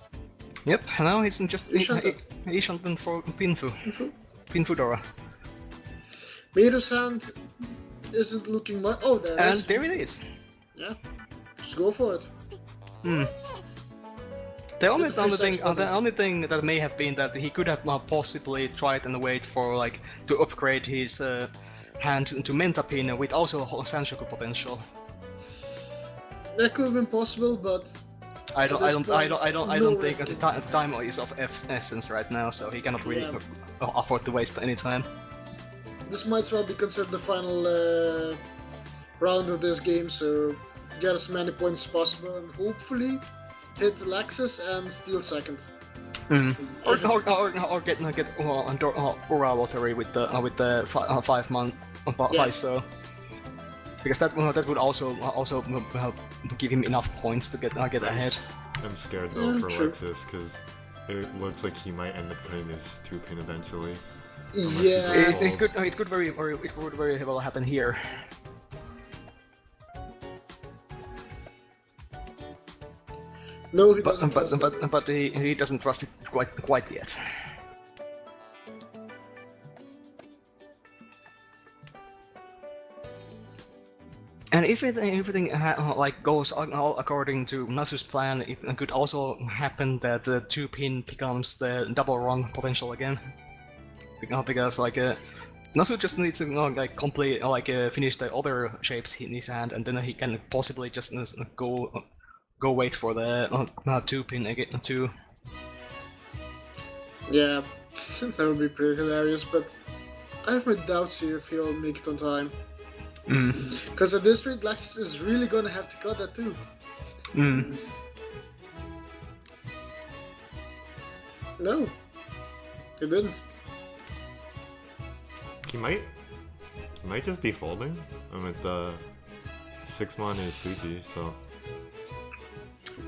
Yep, now he's just Ishanten. for Pinfu. Pinfudora. Meido's hand isn't looking much. Oh, there it is. And there it is. Yeah, just go for it. The only thing that may have been that he could have possibly tried and wait for like to upgrade his hand to Mentapin with also Sanshoku potential. That could have been possible, but I don't think risk. the time is of essence right now, so he cannot really afford to waste any time. This might as well be considered the final round of this game, so get as many points as possible and hopefully hit Lexus and steal second. Or get Aura lottery with the 5 month so because that would also give him enough points to get ahead. I'm scared though for true. Lexus because it looks like he might end up cutting his 2-pin eventually. Yeah, It could very well happen here. no, he doesn't. But he doesn't trust it quite yet. And if everything like goes all according to Nasu's plan, it could also happen that 2-pin becomes the double run potential again. Because like Nasu just needs to like complete finish the other shapes in his hand, and then he can possibly just go wait for the 2-pin again too. Yeah, that would be pretty hilarious, but I have my doubts here if he'll make it on time. Because at this rate, Lexus is really gonna have to cut that too. No, he didn't. He might just be folding. I'm at the 6-mon is Suji, so.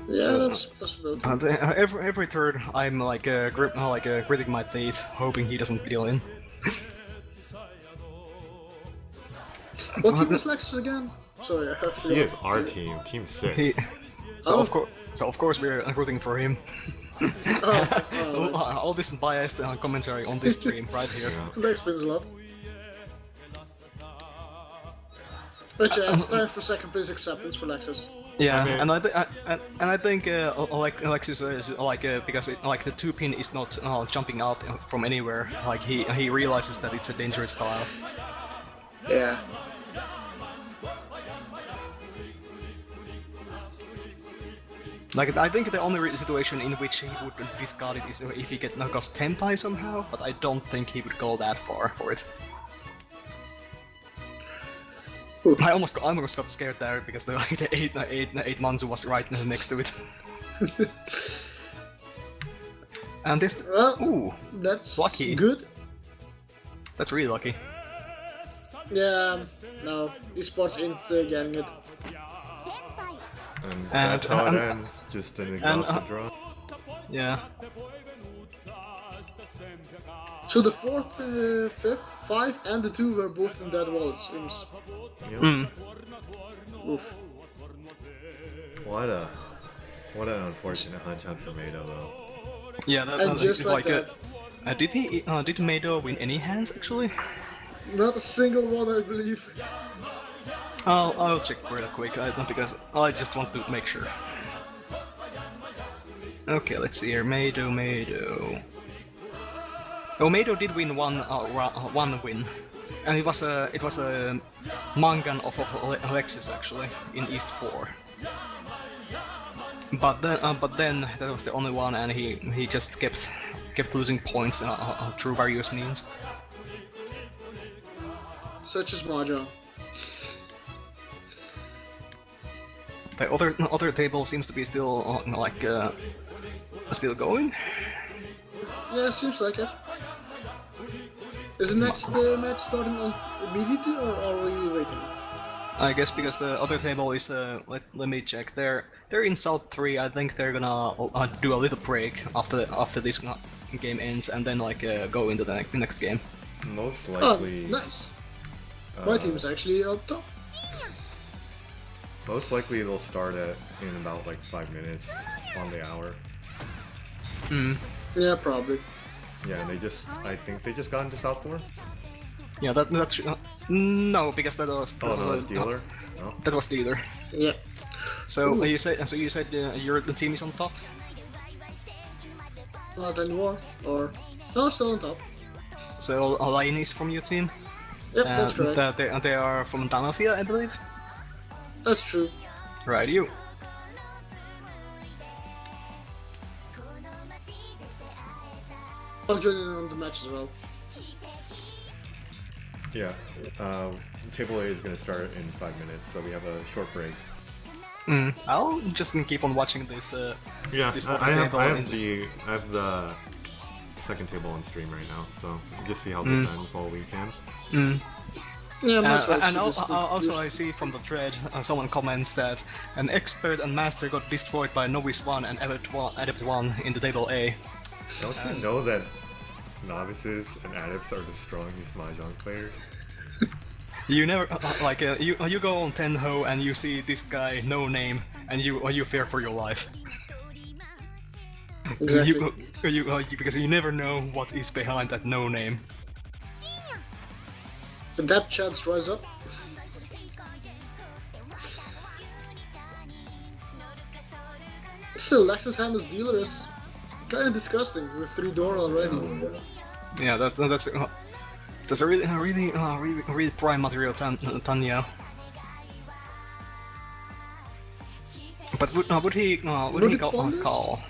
Yeah, that's a possibility. Every turn, I'm gritting my teeth, hoping he doesn't deal in. What team is Lexus again? Sorry, I forgot. He is our team, Team 6. So of course we're rooting for him. Right. All this biased commentary on this stream right here. That explains a lot. But yeah, it's time for second place acceptance for Lexus. Yeah, I mean- and I think Alexis is because the 2-pin is not jumping out from anywhere. Like he realizes that it's a dangerous style. Yeah. Like I think the only situation in which he would discard it is if he get knockoff Tenpai somehow, but I don't think he would go that far for it. I almost got scared there because the 8 months was right next to it. And this, Well, that's lucky. good. That's really lucky. Yeah, no, esports ain't getting it. And that's how it ends, just an exhausted draw. Yeah. So the 4th, 5th, 5, and the 2 were both in dead wall, it seems. Yep. Oof. What an unfortunate hunch on for Meido though. Yeah, And just like that, did Meido win any hands actually? not a single one, I believe. I'll check real quick, because I just want to make sure. Okay, let's see here. Meido. Oh, Meido did win one win, and it was a Mangan of Alexis actually in East 4. But then that was the only one, and he just kept losing points through various means. Such as Mahjong. The other table seems to be still still going. Yeah, seems like it. Is the next match starting immediately, or are we waiting? I guess because the other table is let me check. They're in South 3. I think they're gonna do a little break after this game ends and then like go into the next game. Most likely. Oh, nice. My team's actually up top. Most likely they'll start in about like 5 minutes on the hour. Yeah, probably. Yeah, and I think they just got into South 4? Yeah, that's no, because that was that's dealer? No? That was dealer. Yeah. So you said the team is on top. Not anymore, or no, still on top. So Alain is from your team. Yep, that's correct. They are from Damafia, I believe. That's true. Right, you. I'll join in on the match as well. Yeah. Table A is going to start in 5 minutes, so we have a short break. I'll just keep on watching this. Yeah, this I have table the second table on stream right now, so we'll just see how this ends while we can. Yeah, and also I see from the thread someone comments that an expert and master got destroyed by novice 1 and adept 1 in the table A. Don't you know that novices and adepts are the strongest mahjong players? You never you go on Tenho and you see this guy no name and you fear for your life. Exactly. Because you never know what is behind that no name. The depth chance rise up. Still, Lex's hand as dealer is kind of disgusting with 3 door already. Yeah, that's a really prime material Tanya. But would he call?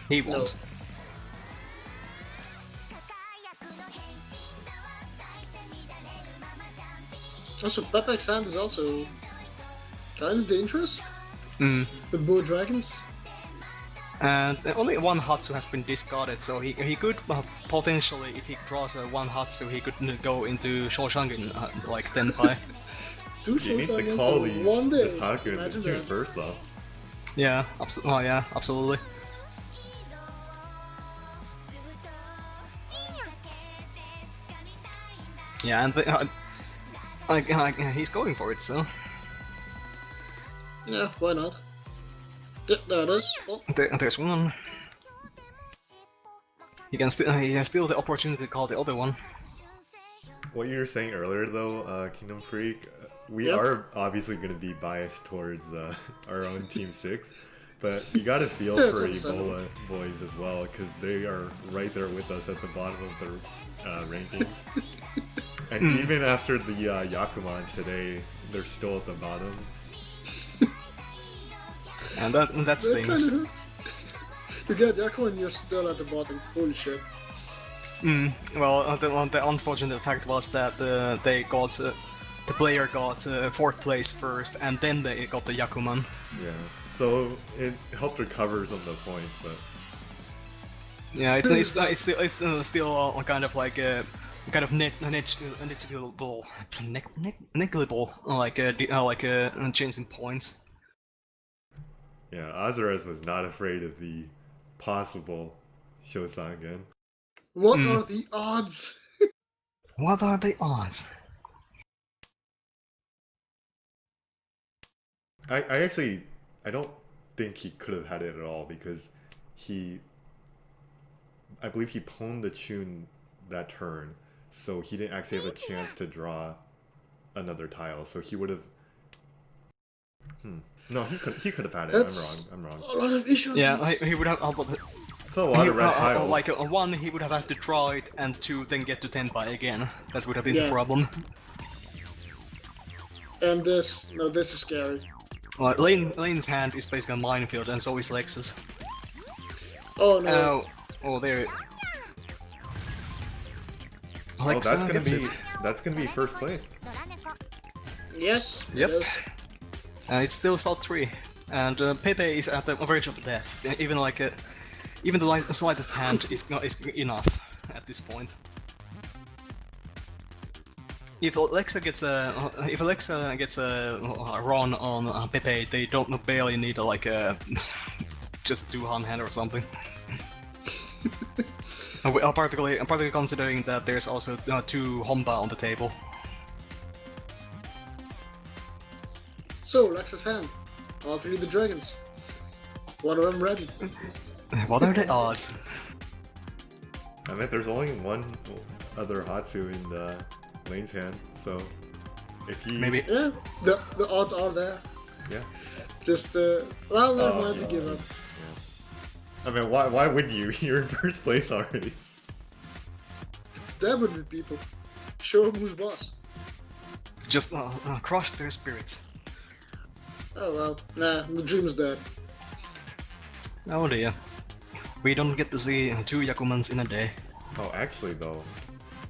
He won't. No. Also, Pepek's hand is also kind of dangerous. With both dragons. And only one Hatsu has been discarded, so he could potentially, if he draws a one Hatsu, he could go into Shoshangen like Tenpai. He needs to call this Haku in this tune first, though. Yeah, absolutely. Yeah, and he's going for it, so. Yeah, why not? There it is. Oh. There's one. He has still the opportunity to call the other one. What you were saying earlier, though, Kingdom Freak, we are obviously going to be biased towards our own Team 6, but you got to feel for Ebola boys as well, because they are right there with us at the bottom of the rankings. And even after the Yakuman today, they're still at the bottom. And that stings. You get Yakuman, you're still at the bottom. Holy shit. Well, the unfortunate fact was that the player got 4th place first, and then they got the Yakuman. Yeah, so it helped recover some of the points, but yeah, it's still kind of like a kind of negligible, like change in points. Yeah, Azarez was not afraid of the possible Shosangen. What are the odds? What are the odds? I don't think he could have had it at all, because I believe he pwned the tune that turn, so he didn't actually have a chance to draw another tile, so he would have... No, he could have had it. I'm wrong. A lot of issues. Yeah, he would have... It's a lot of red tiles. Like, 1, he would have had to draw it, and 2, then get to Tenpai again. That would have been the problem. And this is scary. Lane's hand is basically a minefield, and so is Lexus. Oh no. Oh, there. That's gonna be first place. Yes. Yep. It's still South 3, and Pepe is at the verge of death. Even the slightest hand is enough at this point. if Alexa gets a run on Pepe, they don't barely need like a just do one hand or something. Particularly considering that there's also 2 Homba on the table. So, Lex's hand. All 3 of the dragons. One of them ready. What are the odds? I mean, there's only one other Hatsu in the Lane's hand, so if he... Maybe. Yeah, the odds are there. Yeah. Just, well, never mind to give up. Yeah. I mean, why would you? You're in first place already. That would be people. Show them who's boss. Just crush their spirits. Oh well, nah, the dream is dead. Oh dear. We don't get to see 2 Yakumans in a day. Oh, actually though,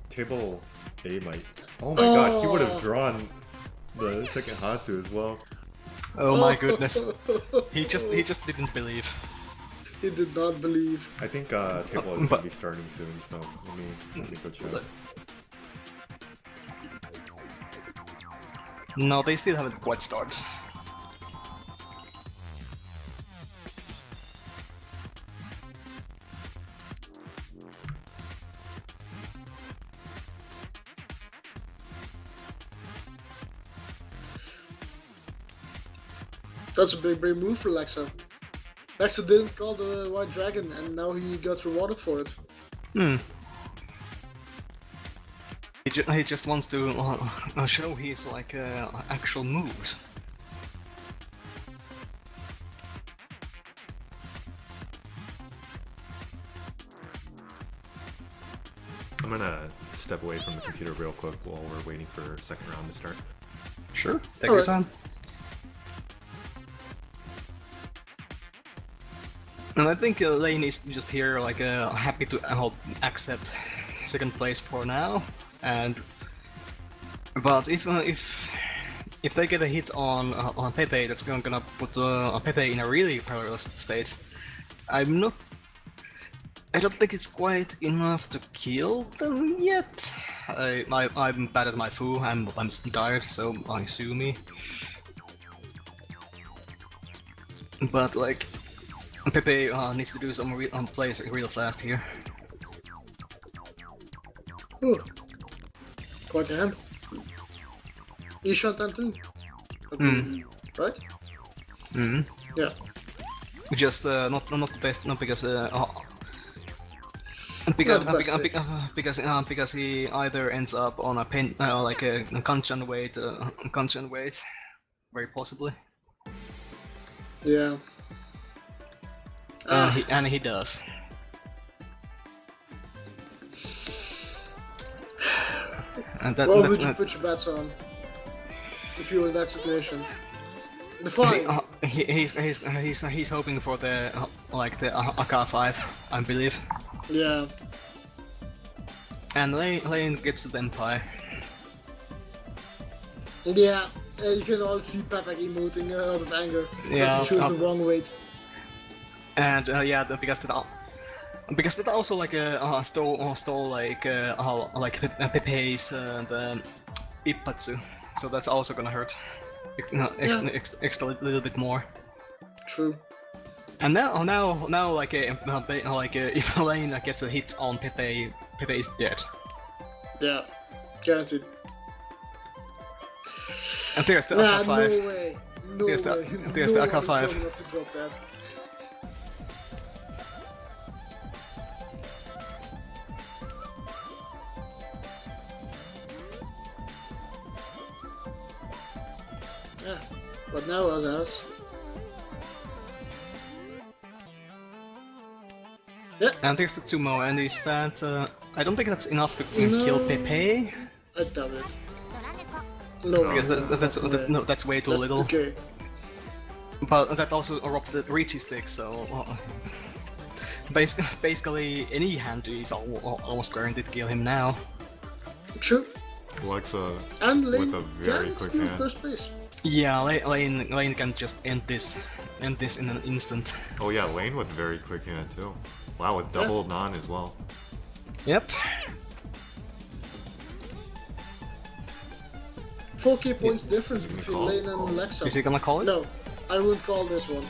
table A might... Oh my god, he would have drawn the second Hatsu as well. Oh my goodness. He just didn't believe. He did not believe. I think table is gonna be starting soon, so let me go check. No, they still haven't quite started. That's a big brave move for Lexa. Lexa didn't call the White Dragon, and now he got rewarded for it. Hmm. He just wants to show his like actual moves. I'm gonna step away from the computer real quick while we're waiting for second round to start. Sure, take your time. And I think Lane is just here, like, happy to accept second place for now. But if they get a hit on Pepe, that's gonna put Pepe in a really perilous state. I don't think it's quite enough to kill them yet. I'm bad at my Fu. I'm tired, so I sue me. But like, Pepe needs to do some plays real fast here. Ooh. Quite a hand. You shot that too. Right? Mm. Yeah. Just not the best, not because because he either ends up on a pen like a Kanchan weight, very possibly. Yeah. And he does. And that, what would you put your bets on if you were in that situation? The five. He's hoping for the like the AK5, I believe. Yeah. And Lane gets the Empire. Yeah. You can all see Papak emoting out of anger. Yeah. He chose the wrong weight. And yeah, because that also like stole like Pepe's the Ippatsu, so that's also gonna hurt extra little bit more. True. And now like if Lane gets a hit on Pepe, Pepe is dead. Yeah, guaranteed. And there's the nah, AK5. No way. No there's way. There's no the AK5. to drop that. Yeah, but now others. Yeah. And there's the Tsumo, and is that I don't think that's enough to kill Pepe. I doubt it. No, because that's way too little. Okay. But that also robs the Richie stick, so basically any hand is almost guaranteed to kill him now. True. Alexa And Lane with a very quick hand. First place. Yeah, Lane can just end this in an instant. Oh yeah, Lane with very quick hand too. Wow, with double non as well. Yep. 4k points difference gonna between call? lane Oh. and Lexa. Is he gonna call it? No, I wouldn't call this one.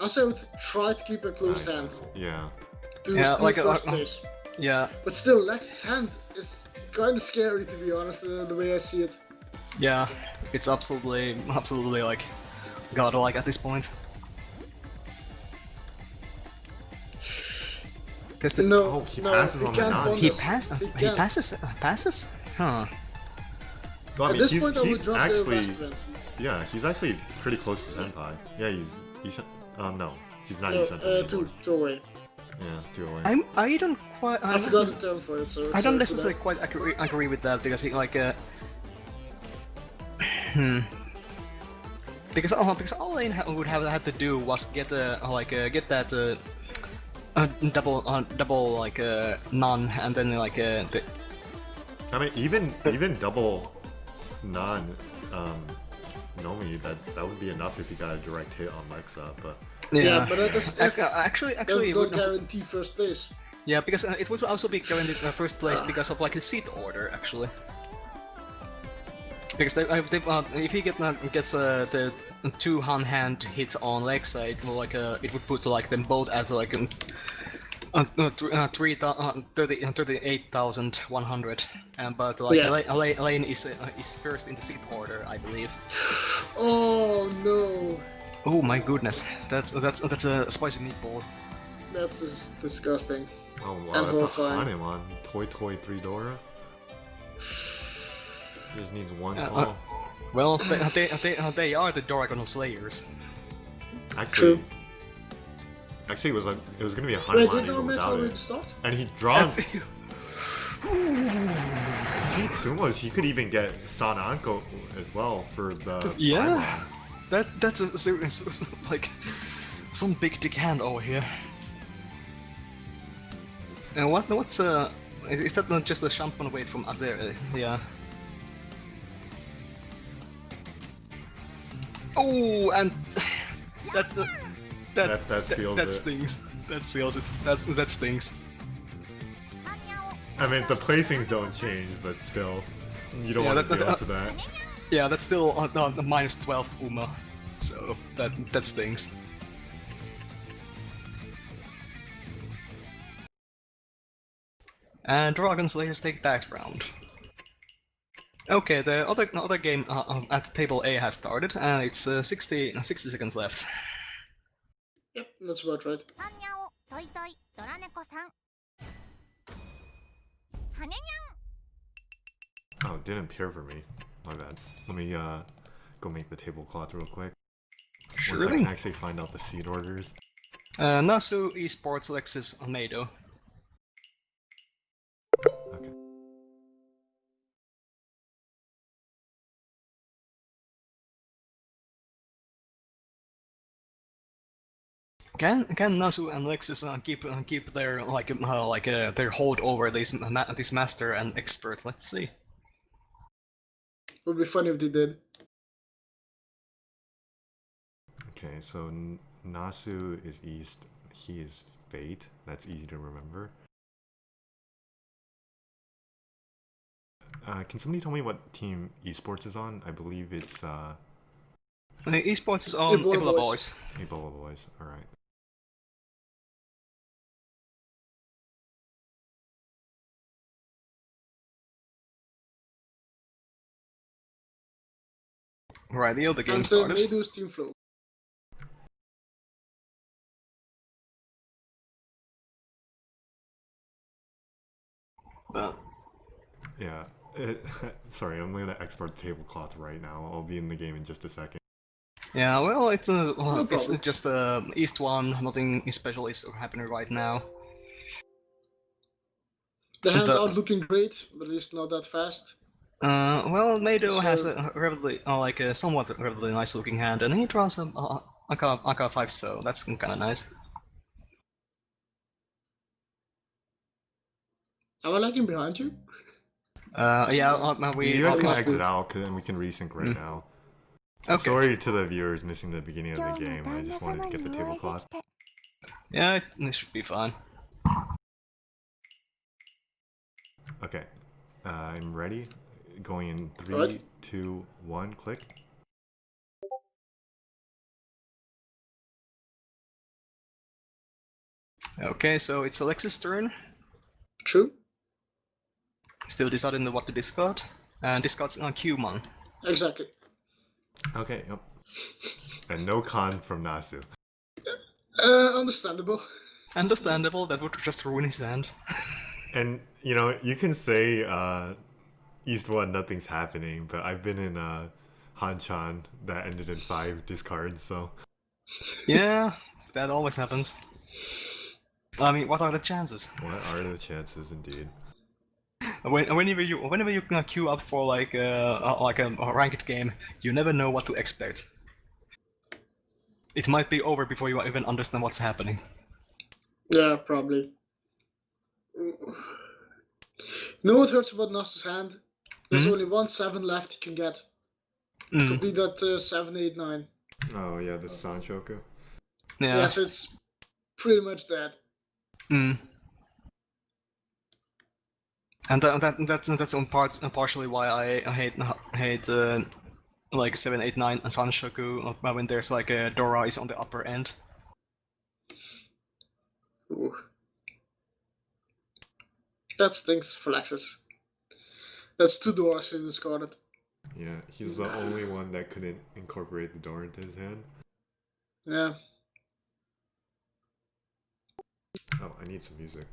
Also, I would try to keep a close hand Yeah. to Yeah, steal like, first place. Yeah, But still, Lex's hand is kind of scary, to be honest, the way I see it. yeah. It's absolutely like godlike at this point. Test it. No, Oh, he no, passes he on the can't nod. bonus. He can't. passes? Huh. Well, I At mean, this he's, point, I would he's drop the actually, restaurant. yeah, he's actually pretty close to Senpai. Yeah, he's no, he's not No, Senpai. two away. Yeah, 2 away. I don't quite. I forgot the term for it, so I sorry don't for necessarily that. quite agree with that because he like because all Lane would have had to do was get get that double like non and then like the, I mean, even double non Nomi, that would be enough if you got a direct hit on Lexa, but Yeah, but that is if actually it don't would guarantee first place. yeah because it would also be guaranteed first place because of like the seat order actually. Because if he gets the 2 hand hits on Lexa, it will it would put like them both at like 38,100, but like Yeah. Lane is first in the seat order, I believe. Oh no, Oh my goodness, that's a spicy meatball. that's just disgusting. oh wow, And that's a horrifying. Hanemon. Toy 3 Dora. Just needs one Uh, call. Well, they are the Doragon Slayers. Actually, it was gonna be a Wait, Hanemon did our even match without already it. start? And he dropped. If he sumos, he could even get Sananko as well for the Yeah. Paimon. That's a serious like some big dick hand over here. And what's is that not just a champagne weight from Azer? Yeah. Oh, and that's That seals that it. stings. That seals it. That stings. I mean, the placings don't change, but still, you don't Yeah, want to that- deal that- to that. Yeah, that's still the minus 12 Uma, so that stings. And Dragon Slayers take that round. Okay, the other game at table A has started, and it's 60 seconds left. Yep, that's about right. ハンニャオトイトイドラ猫さんはねにゃん Oh, it didn't appear for me. My bad. Let me go make the tablecloth real quick. Once I Sure. can actually find out the seed orders. Nasu Esports Lexus Amado. Okay. Can Nasu and Lexus keep their their hold over this master and expert? Let's see. Would be funny if they did. Okay, so Nasu is East. He is Fate. That's easy to remember. Can somebody tell me what team esports is on? I believe it's Esports is on Ebola Ebola Boys. Boys. Ebola Boys. All right. Right, the other game And started. Mado's team flow. Yeah. Sorry, I'm gonna export the tablecloth right now. I'll be in the game in just a second. Yeah, well, it's problem. just East one. Nothing special is happening right now. The hands The- aren't looking great, but at least not that fast. Well, Mado has So- a relatively, a somewhat relatively nice looking hand, and he draws a Aka 5, so that's kind of nice. Am I lagging behind you? Yeah, You guys can must exit be- out, and we can resync right Mm. now. Okay. Sorry to the viewers missing the beginning of 今 the 日も game. I 旦那 just wanted 様 to get に the お会いで tablecloth. きて Yeah, this should be fine. Okay. I'm ready. going in three, Alright. 2, 1, click. Okay, so it's Alexis' turn. True. Still deciding what to discard. And discards on Q-Mon. Exactly. Okay, yep. And no con from Nasu. Understandable. Understandable, that would just ruin his hand. And, you know, you can say East 1, nothing's happening, but I've been in Hanchan that ended in 5 discards, so... Yeah, that always happens. I mean, what are the chances? What are the chances, indeed? Whenever you queue up for like a ranked game, you never know what to expect. It might be over before you even understand what's happening. Yeah, probably. No, what hurts about Nasu's hand? There's only 1 7 left he can get. It could be that 7, 8, 9. Oh yeah, the Sanchoku. Yeah, so it's pretty much dead. And that's on partially why I hate like 7, 8, 9 and Sanshoku when there's like a Dora is on the upper end. Ooh. That stinks for Lexus. That's 2 doors he discarded. Yeah, he's the only one that couldn't incorporate the door into his hand. Yeah. Oh, I need some music.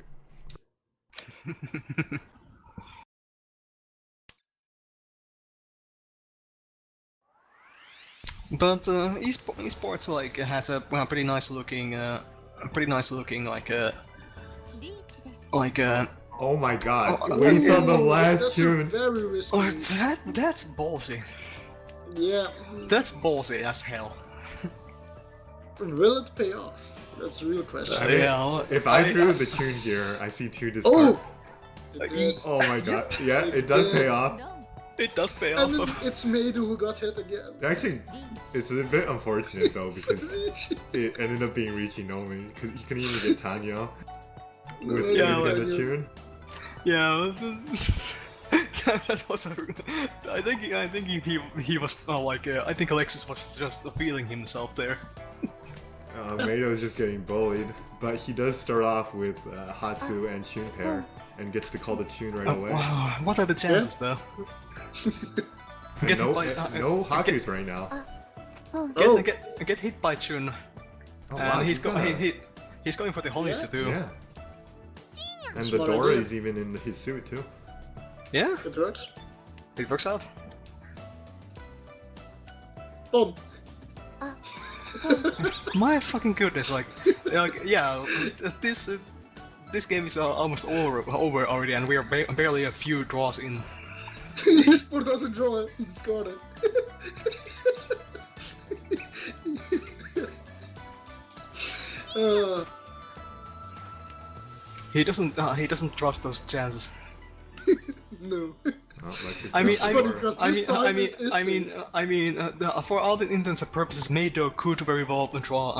But esports like has a pretty nice looking like Oh my god, Oh, waits on the Oh, last that's tune. very risky. oh, that's ballsy. Yeah. That's ballsy as hell. Will it pay off? That's the real question. I mean, Yeah, if I threw the tune here, I see 2 discards. Oh! It did. Oh my god, yeah, it does pay off. it does pay And off. then it's Maida who got hit again. Actually, it's a bit unfortunate though because it ended up being Richie Nomi because he couldn't even get Tanya with Yeah, with like- the tune. Yeah, that was a. I think he was like I think Alexis was just feeling himself there. Meido's just getting bullied, but he does start off with Hatsu and Chun pair and gets to call the tune right away. Wow, what are the chances though? And Get no, by- no Hakus right now. Oh. Get hit by Chun, Oh, and wow, he's gonna- he's going for the Honitsu too. Yeah. And Smart the door idea. is even in his suit too. Yeah, It works. it works out. Boom. My fucking goodness, like yeah, this game is almost over already, and we are barely a few draws in. Esport doesn't draw it. He discarded. He doesn't trust those chances. No. Oh, Lexus I mean, goes I for mean, the door. because this time it is for all the intents and purposes, Meido could very well draw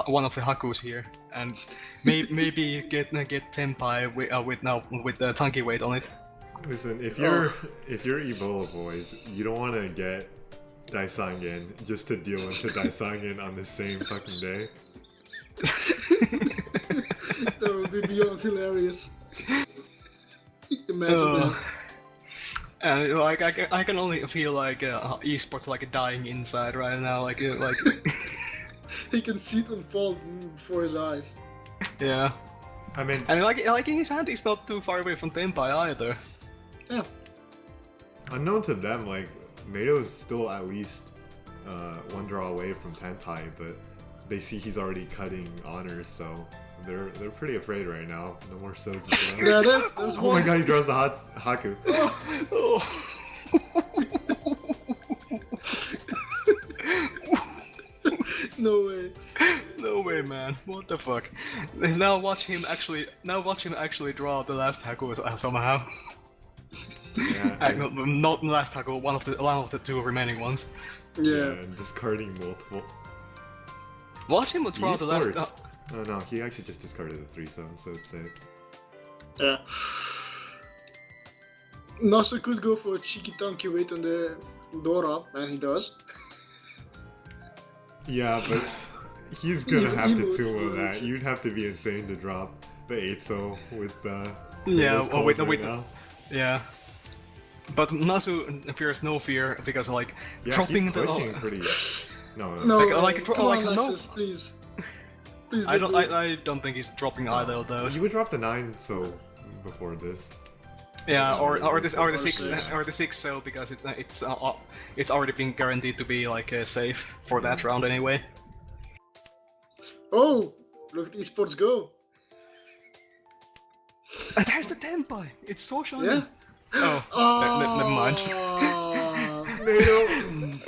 one of the Hakus here, and maybe get Tenpai with the Tanki weight on it. Listen, if you're Ebola boys, you don't want to get Daisangen just to deal into Daisangen on the same fucking day. That would be beyond hilarious. Imagine that. And like I can only feel like esports like dying inside right now, like He can see it unfold before his eyes. yeah. I mean, And like in his hand, he's not too far away from Tenpai either. Yeah. unknown to them, like Meido is still at least one draw away from Tenpai, but they see he's already cutting honors, so they're pretty afraid right now. No more Sozu. Yeah, there's Oh one. my god, he draws the Haku. Oh. No way. No way, man! What the fuck? Now watch him actually draw the last Haku somehow. Yeah, Not the last Haku, one of the 2 remaining ones. Yeah. and discarding multiple. Watch him draw the last. Esports. Oh no, he actually just discarded the 3, so it's safe. Yeah. Nasu could go for a cheeky tanky weight on the Dora, and he does. Yeah, but he's gonna have to He sumo moves that. forward. You'd have to be insane to drop the 8-so with Yeah, Kratos oh, wait, calls wait. right now. Yeah. But Nasu fears no fear because like Yeah, dropping he's the. pushing pretty. No, No, Come on, on, no. Lexus, please. Please I don't don't. do it. I don't think he's dropping either of those. You would drop the 9-so before this. Yeah, or the Or 6 6. or the 6 so because it's already been guaranteed to be like safe for that round anyway. Oh, look at esports go. And there's the tempo. It's so shiny. Yeah. Oh, never mind. What a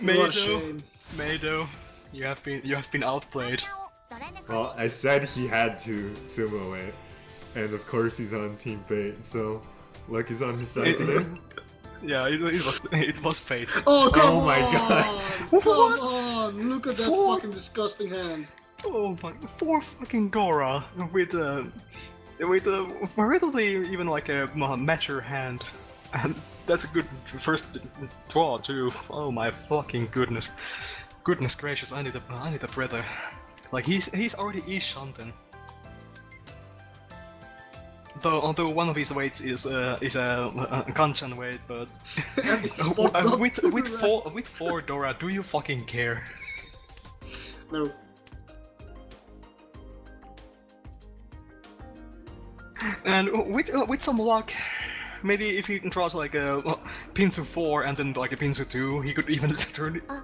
Meido, shame. Meido, you have been outplayed. ドラ猫 Well, I said he had to sumo it, and of course he's on Team Fate, so luck is on his side today. Yeah, it was fate. Oh, come Oh my on! God. What? Come on! Look at that What? fucking disgusting hand. Oh my, 4 fucking Gora with relatively even like a mature hand, and that's a good first draw too. Oh my fucking goodness, goodness gracious! I need a breather. Like he's already Shanten. Although one of his weights is a Kanchan weight, but And he spot up to with the right. four Dora, do you fucking care? No. And with some luck, maybe if he draws like a Pinsu 4 and then like a Pinsu 2, he could even turn it. Oh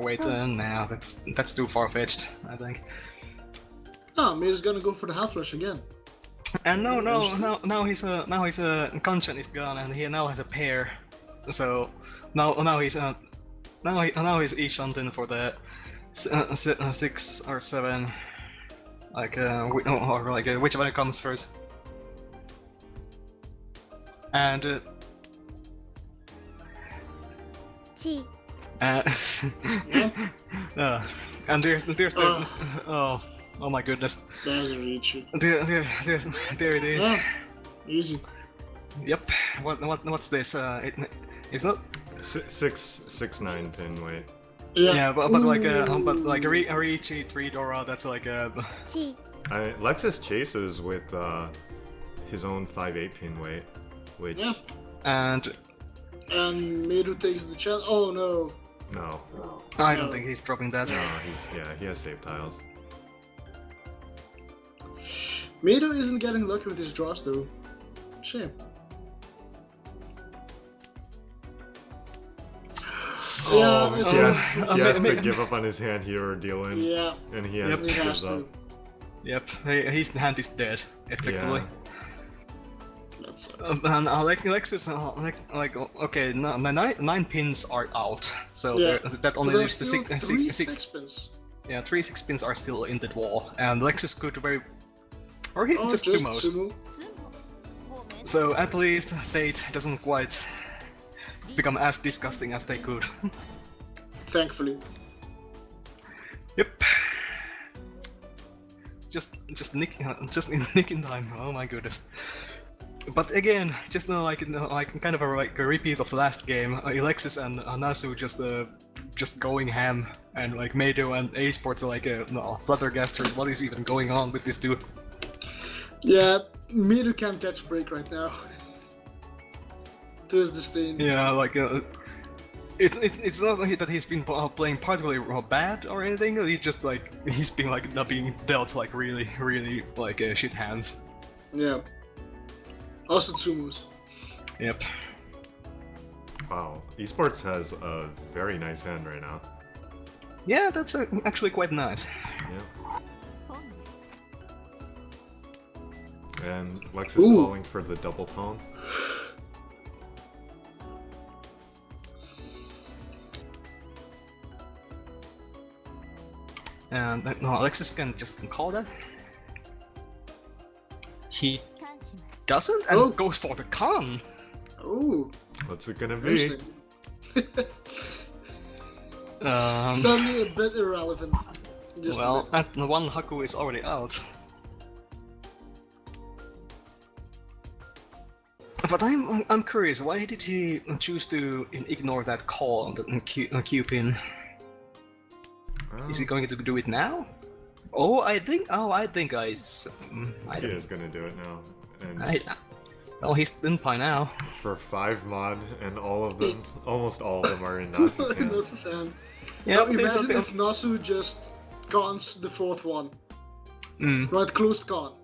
wait, nah, that's too far fetched, I think. Ah, Meido's gonna go for the half flush again. And now his Kanchan is gone, and he now has a pair. So now he's Shanten for the 6 or 7, whichever comes first. And ち and there's the oh my goodness, There's a reach. there it is. Ah, easy. Yep. What's this? It's not. 6-9 pin weight. Yeah, but like a Ooh. Arichi 3 Dora, that's like a. ち Lexus chases with his own 5-8 pin weight, which Yeah. And And Meido takes the chance. Oh no. no, I don't think he's dropping that. no, he has safe tiles. Meido isn't getting lucky with his draws though. Shame. Oh, it's- he has to give up on his hand here or deal in, Yeah, and he Yep. he has gives to. up. Yep, his hand is dead, effectively. Yeah. That sucks. And like Lexus, okay, 9 pins are out, so Yeah. that only But leaves the there's still three 6 sixpence. Yeah, 3 6 pins are still in the wall, and Lexus could very, or he Oh, just sumo. sumo. ズンボもうめん So at least Fate doesn't quite become as disgusting as they could. Thankfully. Yep. Just nick in time. Oh my goodness. But again, just like kind of a repeat of the last game. Alexis and Nasu just going ham, and like Meido and A Sports are like flabbergasted. What is even going on with these two? Yeah, Meido can't catch a break right now. To his disdain. Yeah, like it's not like that he's been playing particularly bad or anything. He's been like not being dealt like really like shit hands. Yeah. Also Tsumos. Yep. Wow, esports has a very nice hand right now. Yeah, that's actually quite nice. Yeah, 本です and Lexus Ooh. calling for the double tone. And no, Alexis can just call that. He 感します doesn't and Oh. goes for the con. Ooh, What's it gonna be? interesting. Um, Suddenly a bit irrelevant. Just a well, bit. and the one Haku is already out. But I'm curious, why did he choose to ignore that call on the Q pin? Is he going to do it now? I think He is gonna do it now. And well, he's in by now. for 5 mod, and almost all of them are in Nasu's hand. Nasu's hand. Yeah, Now imagine if Nasu just cons the 4th one. Right, closed con.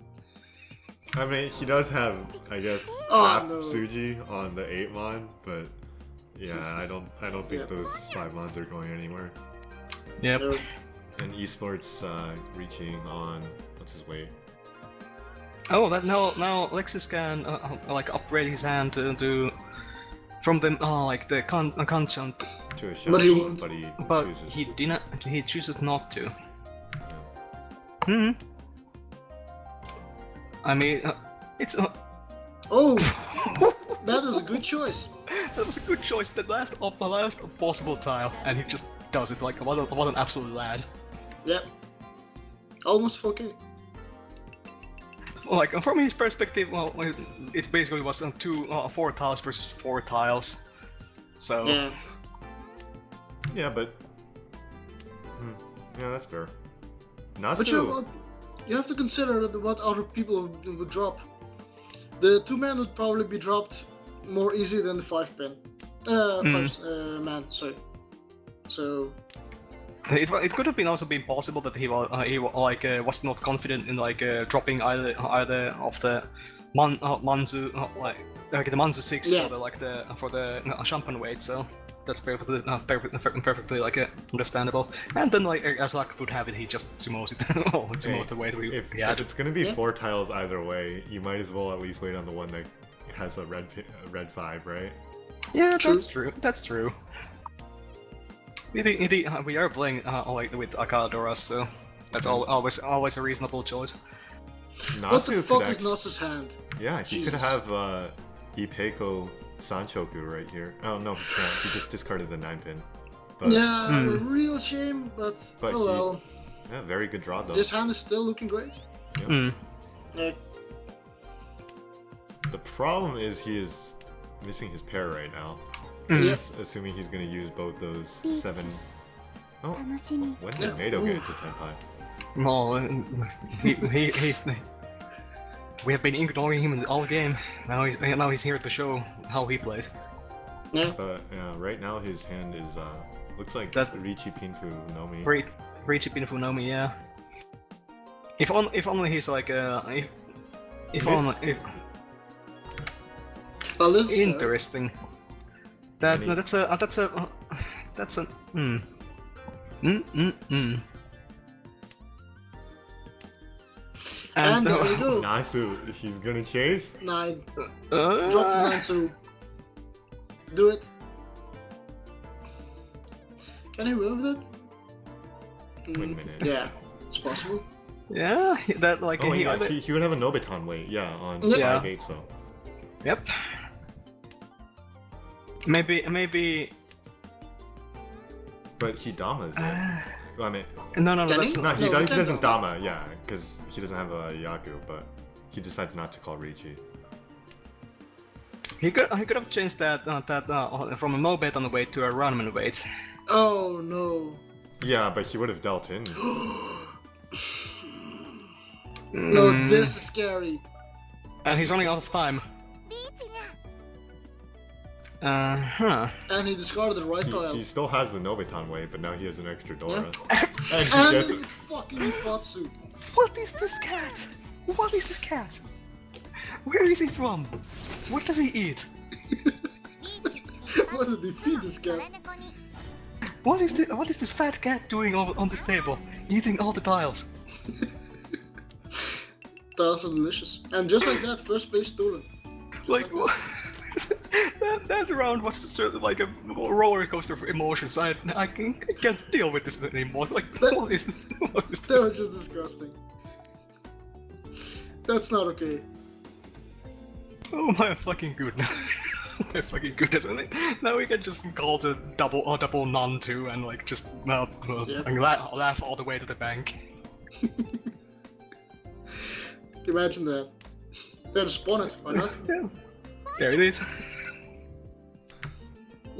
I mean, he does have, I guess, Oh, half no. Suji on the 8 mod, but yeah, I don't think Yep. those 5 mods are going anywhere. Yep. No. And esports reaching on what's his weight? Oh, that now Lexus can like upgrade his hand to from the like the content, To a But shot, he won't. but but chooses. he chooses not to. Yeah. I mean, it's Oh, that was a good choice. that was a good choice. The last possible tile, and he just does it like what an absolute lad. Yep. Almost 4K. Like from his perspective, well, it basically was 4 tiles versus 4 tiles. So Yeah. Yeah, but yeah, that's fair. But Nasu. you have to consider what other people would drop. The 2-man would probably be dropped more easy than the 5-pin. 5-man, sorry. So it could have been also been possible that he was not confident in dropping either of the Manzu like the Manzu 6 Yeah. for the champagne weight. So that's perfectly understandable. And then as luck would have it, he just sumos it sumos the weight If he had. it's gonna be Yeah. 4 tiles either way, you might as well at least wait on the one that has a red 5, right? Yeah, True. that's true. We are playing with Akadora, so that's always a reasonable choice. what the Nasu fuck could is actually, Nasu's hand? yeah, he could Jesus. have Ipeiko Sanchoku right here. Oh no, he can't. He just discarded the 9-pin. But Yeah, real shame, but But oh well. yeah, very good draw though. His hand is still looking great. Mm. Yeah. The problem is he is missing his pair right now. Yep. Assuming he's gonna use both those 7. Oh, 楽しみ when Yeah. did Mado get Ooh. into 10-5? No, he's. We have been ignoring him in all game. Now he's here to show how he plays. Yeah. But right now his hand is looks like That- Richi Pinfu Nomi. Great Pinfu Funomi, yeah. If only he's like if only Well, this is interesting. That's a And there you go. Nasu, he's gonna chase? 9. Drop the 9, so do it. Can he move that? Wait a minute. Yeah, it's possible. yeah, that like Oh he yeah, either, he would have a Nobiton weight, yeah, on Yeah. 5-8 so. yep. Maybe But he damas it. I mean, no, Can that's he? no, he No, he doesn't can't dama, yeah, because he doesn't have a Yaku, but he decides not to call Richi. he could have changed that from a no bet on the weight to a runman weight. Oh no. Yeah, but he would have dealt in. No, this is scary. And he's running out of time. ビーチにゃ Huh. And he discarded the right tile. He still has the Nobiton weight, but now he has an extra Dora. Yeah. And he And gets he's fucking Fatsu. What is this cat? What is this cat? Where is he from? What does he eat? ビーチ一般 What did they feed this 野良 cat? 猫に What is this fat cat doing on this table? Eating all the tiles. Tiles are delicious. And just like that, first place stolen. Like what? that round was sort of like a roller coaster of emotions. I can't deal with this anymore. Like what is That this? was just disgusting. That's not okay. Oh my fucking goodness. My fucking goodness. And now we can just call the double none too and like just Yep. and laugh all the way to the bank. Imagine that. Then spawn it, why not? Yeah. There it is.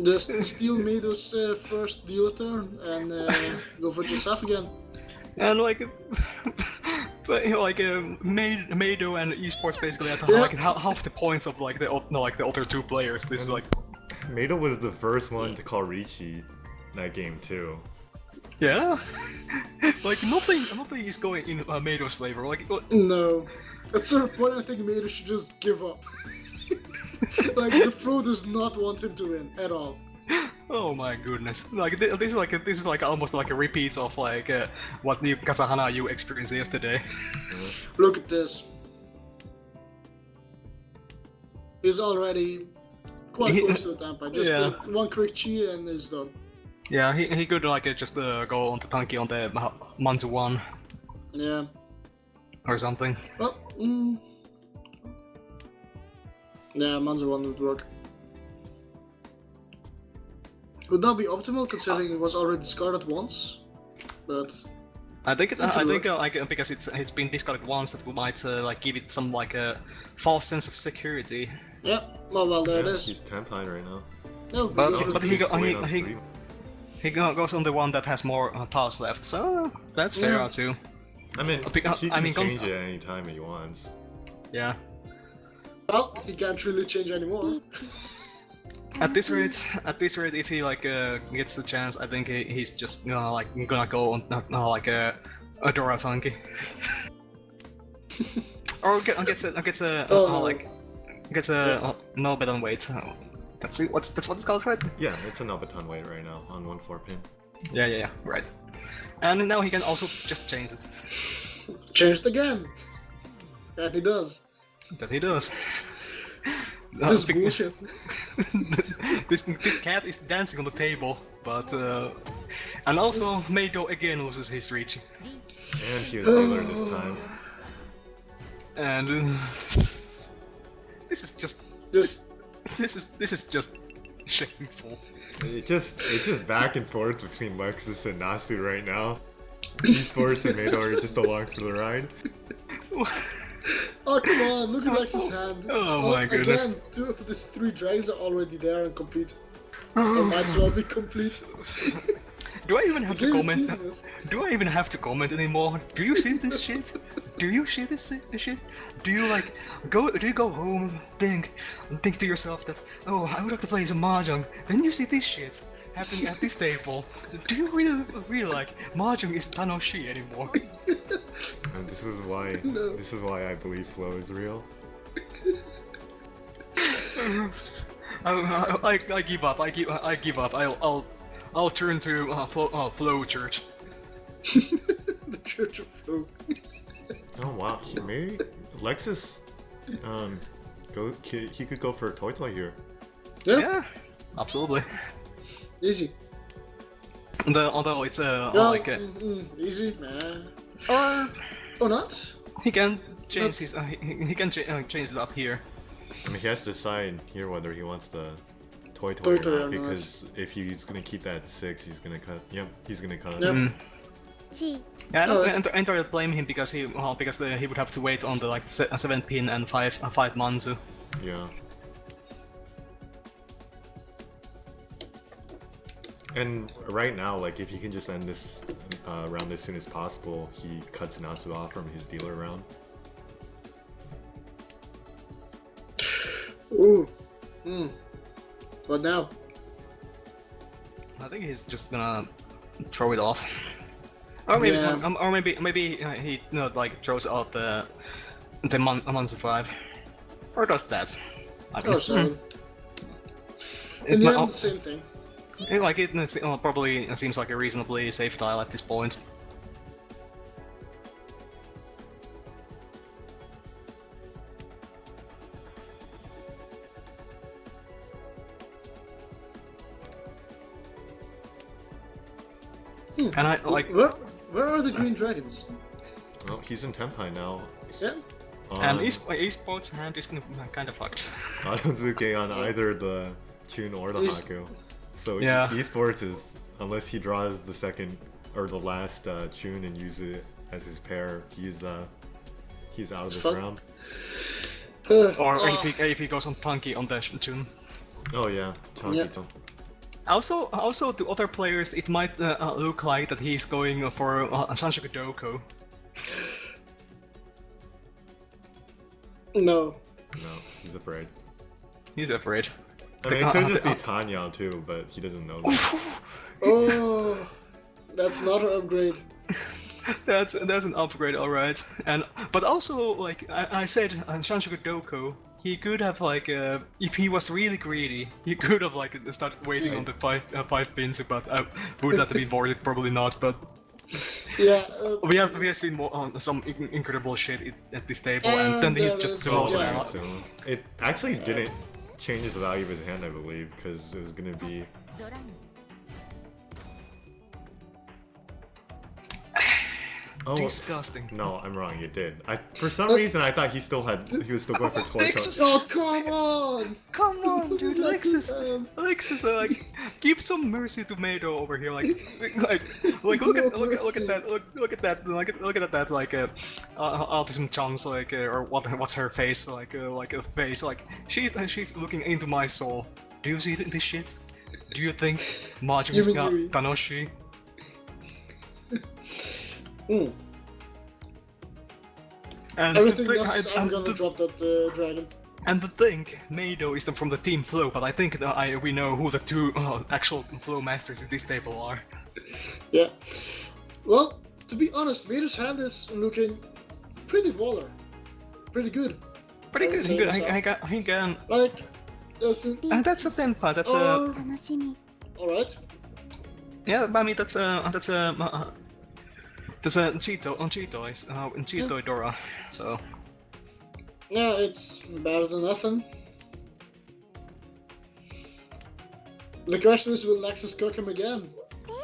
Just steal Mado's first dealer turn and go for yourself again. And like, but you know, like Mado and esports basically at Yeah. like half the points of like the other two players. This is like, Mado was the first one to call Ricci that game too. yeah, like nothing is going in Mado's favor. Like, No. At a certain point, I think Mado should just give up. Like, the flow does not want him to win at all. oh my goodness! Like this is like almost like a repeat of like what the Kasahana you experienced yesterday. Look at this. He's already quite close to the Tampa. Just Yeah. one quick chi and it's done. Yeah, he could like just go on the tanky on the Manzu one Yeah. or something. Well, yeah, Manzo one would work. Would not be optimal considering it was already discarded once, but I think could like because it's been discarded once, that might like give it some like a false sense of security. yeah. Well, there it Yeah, is. he's 10 pine right now. No, But- we but get he rid go- of He's it. waiting on he- three. He goes on the one that has more tiles left, so that's fair Yeah. too. I mean, I think- he I can mean, change Gonz- it any time he wants. Yeah. Well, he can't really change anymore. At this rate, if he like gets the chance, I think he's just like gonna go on like a Dora Tanki. Or gets a Oh, no. like gets a no better weight. That's it. That's what it's called, right? Yeah, it's a Nobaton weight right now on 1-4 pin. Yeah, right. And now he can also just change it. Changed again. And he does. That he does. This bullshit. this cat is dancing on the table, but and also Mado again loses his reach, And he was dealer this time. and this is just Just this is just shameful. It's just back and forth between Lexus and Nasu right now. Esports and Mado are just along for the ride. oh come on! Look at Lex's hand. Oh my goodness. Again, 2 of the 3 dragons are already there and complete. Or might as well be complete. Do I even have to Game is comment? teasing us. Do I even have to comment anymore? Do you see this shit? Do you see this shit? Do you like do you go home and think to yourself that, oh, I would like to play some mahjong? Then you see this shit happening at this table. Do you really like mahjong is tanoshi anymore? And this is why No. I believe flow is real. I give up. I give up. I'll turn to Flow Church. The Church of Flow. Oh wow, maybe Lexus, he could go for a toy here. Yeah, Yeah, absolutely. easy. Although it's Yeah, like easy, man. Or not? he can change his he can change it up here. I mean, he has to decide here whether he wants the toy Toy or or not, not. because if he's gonna keep that 6, he's gonna cut. Yep, he's gonna cut. Yep. G Yeah, I don't Alright. entirely blame him because he would have to wait on the like 7 pin and 5 Manzu. Yeah. And right now, like, if he can just end this round as soon as possible, he cuts Nasu off from his dealer round. Ooh. Hmm. What now? I think he's just gonna throw it off, or maybe Yeah. or maybe he like throws out the Manzu 5, or does that. I Oh, so in It the might- end, the same thing. It probably seems like a reasonably safe tile at this point. And I like, Where are the green dragons? Well, he's in Tenpai now. Yeah. and On esports hand is kind of fucked. Adanzuke on either the Chun or the He's- Haku. So Yeah. esports is, unless he draws the second or the last Chun and uses it as his pair, he's out of this Fuck. round. Or if he goes on Tanky on the tune. Oh yeah, Chunky Yeah. Tom. Also to other players, it might look like that he's going for Sanshouku Doko. No. No, he's afraid. He's afraid. I mean, it could just be Tanya too, but he doesn't know that. Oh, that's another upgrade. That's an upgrade, alright. But also, like I said, Sanshouku Doko, he could have like if he was really greedy, he could have like started waiting on the five pins. But would that be worth it? Probably not. But Yeah. we have seen more, some incredible shit at this table, and then he's just too Oh, also yeah. out. So it actually didn't change the value of his hand, I believe, because it was gonna be. Oh Disgusting. no, I'm wrong. It did. For some reason I thought he was still going for Torko's. Oh, come on! Come on, dude, Lexus, Um, like, give some mercy to Mado over here, like look at that, like autism chance, like, or what's her face, like a face, like she's looking into my soul. Do you see this shit? Do you think Majin is You mean you- Tanoshi? Hmm. And Everything the, else, I'm gonna the, drop that dragon. and the thing, Mado is from the team Flow, but I think that we know who the two actual Flow masters in this table are. Yeah. Well, to be honest, Vader's hand is looking pretty baller. Pretty good. Pretty I would good. say He can. Like, doesn't. That's a Tenpa. That's a. Oh, 楽しみ alright. Yeah, I mean that's a Cheeto Dora. So Yeah, it's better than nothing. The question is, will Nexus cook him again?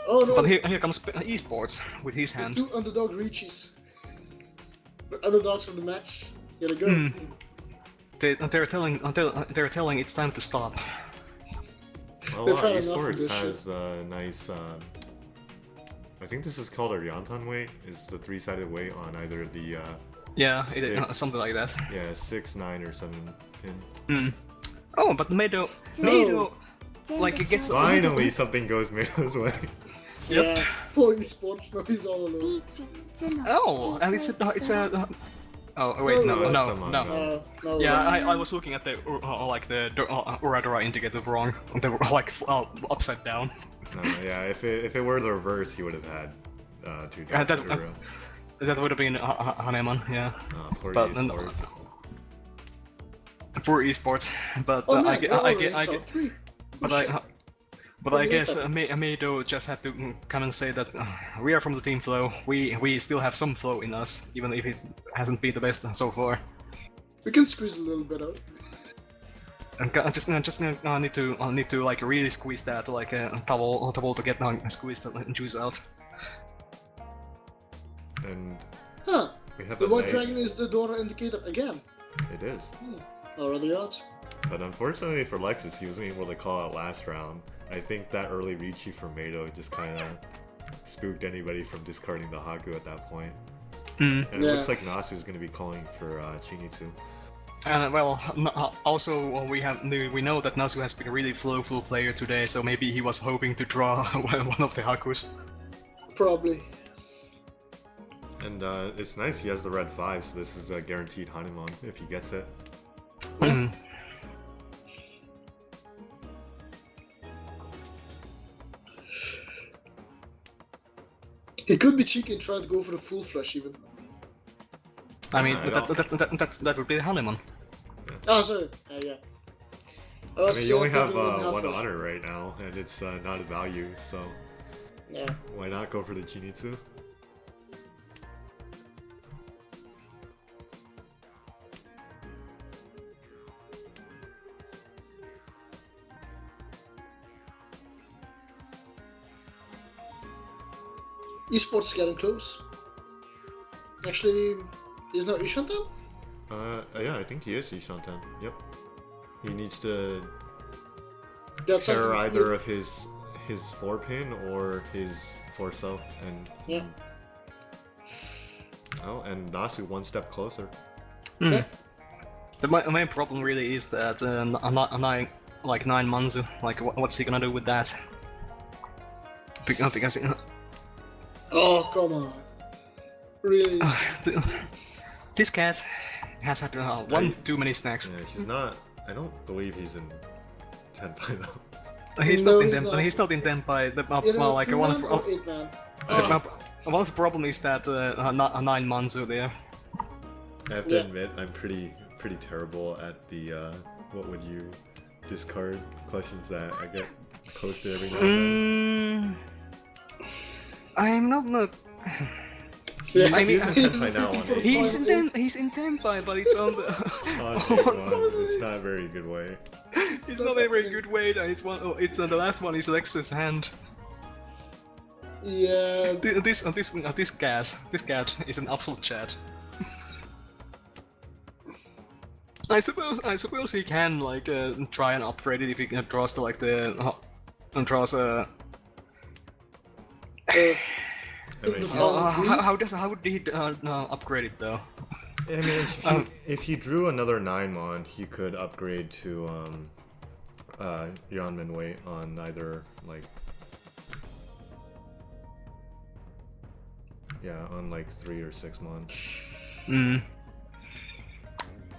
Oh no! but here comes esports with his The hand. two underdog reaches. The underdogs of the match. Here they go. Hmm. They're telling it's time to stop. Well, They've had enough of esports this has a nice. I think this is called a Ryantan weight. It's the three-sided weight on either the Yeah, Six. something like that. 6, 9, or 7 pin. Hmm. Oh, but Mado, like it gets. Finally, something goes Mado's way. Yeah. Poor esports, now he's all alone. ビーチズの Oh, and it's a. Oh wait, no. No. Yeah, I was looking at the like the Uradora indicator wrong. They were like upside down. Yeah, if it were the reverse, he would have had 2 Yeah, drops that- in a row. That would have been Haneman, yeah. Poor but- esports. For esports, but Oh, no, I Oh, guess yeah. Mado just had to come and say that we are from the team Flow. We still have some flow in us, even if it hasn't been the best so far. We can squeeze a little bit out. And I just need to like really squeeze that like a towel to get squeeze the juice out. And Huh. we have The a white nice... dragon is the Dora indicator again. It is. Already out. But unfortunately for Lexus, he wasn't able to call out last round. I think that early Ricci for Mado just kind of spooked anybody from discarding the Haku at that point. Mm. And Yeah. it looks like Nasu's going to be calling for Chinitsu. And well, also we know that Nasu has been a really flowful player today, so maybe he was hoping to draw one of the Hakus. Probably. And it's nice he has the red 5, so this is a guaranteed Hanuman if he gets it. Mm. He could be cheeky and try to go for the full flush even. I mean, I but that would be the Hanuman. Oh, sorry. Yeah. I mean, you only have half one flush. honor right now, and it's not a value, so Yeah. why not go for the Chinitsu? Esports is getting close. Actually, he's not Ishantan? Yeah, I think he is Ishanten. Yep. He needs to That's pair something- either of his 4-pin or his 4-cell, and Yeah. oh, and Nasu one step closer. Mm. The main problem really is that like 9 months. Like, what's he gonna do with that? Because Oh, come on. Really? this cat has had one too many snacks. Yeah, he's not. I don't believe he's in Tenpai though. He's No, not in he's Tenpai. not. He's not in Tenpai. You know, Like 2-man or 8-man? Oh, one of the problem is that 9 months there. I have to Yeah. admit, I'm pretty terrible at the what would you discard questions that I get posted every now and then. I'm not. yeah. I mean, he's in Tenpai now on 8. He's in Tenpai, but it's on the. On 8-1. It's not a very good way. It's not a very good way. And it's one. Oh, it's the last one is Lex's hand. Yeah. This cat is an absolute chat. I suppose he can like try and upgrade it if he draws the draws I mean, how would he upgrade it though? I mean, if he drew another 9-mon, he could upgrade to Yanmin weight on either like on like 3 or 6-mon.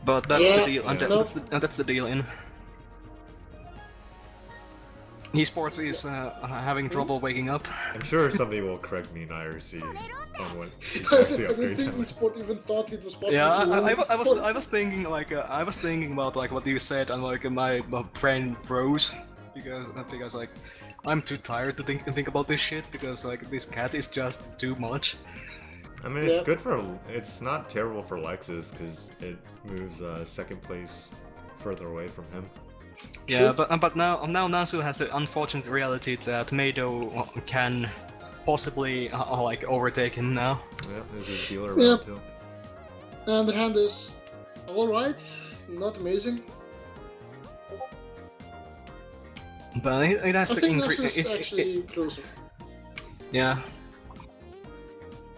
But that's Yeah, the deal. yeah. That's the deal. In esports is having trouble waking up. I'm sure somebody will correct me in IRC on what he I actually don't upgrades think him. eSport even thought it was possible. Yeah, to I was thinking about like what you said, and like my brain froze because like I'm too tired to think about this shit because like this cat is just too much. I mean, it's Yeah. good for. It's not terrible for Lexus because it moves second place further away from him. Yeah, but now Nasu has the unfortunate reality that Meido can possibly like overtake him now. Yeah, there's his dealer Yeah. around too. And the hand is alright, not amazing. But it has I to think increase. Nasus is actually closer. Yeah.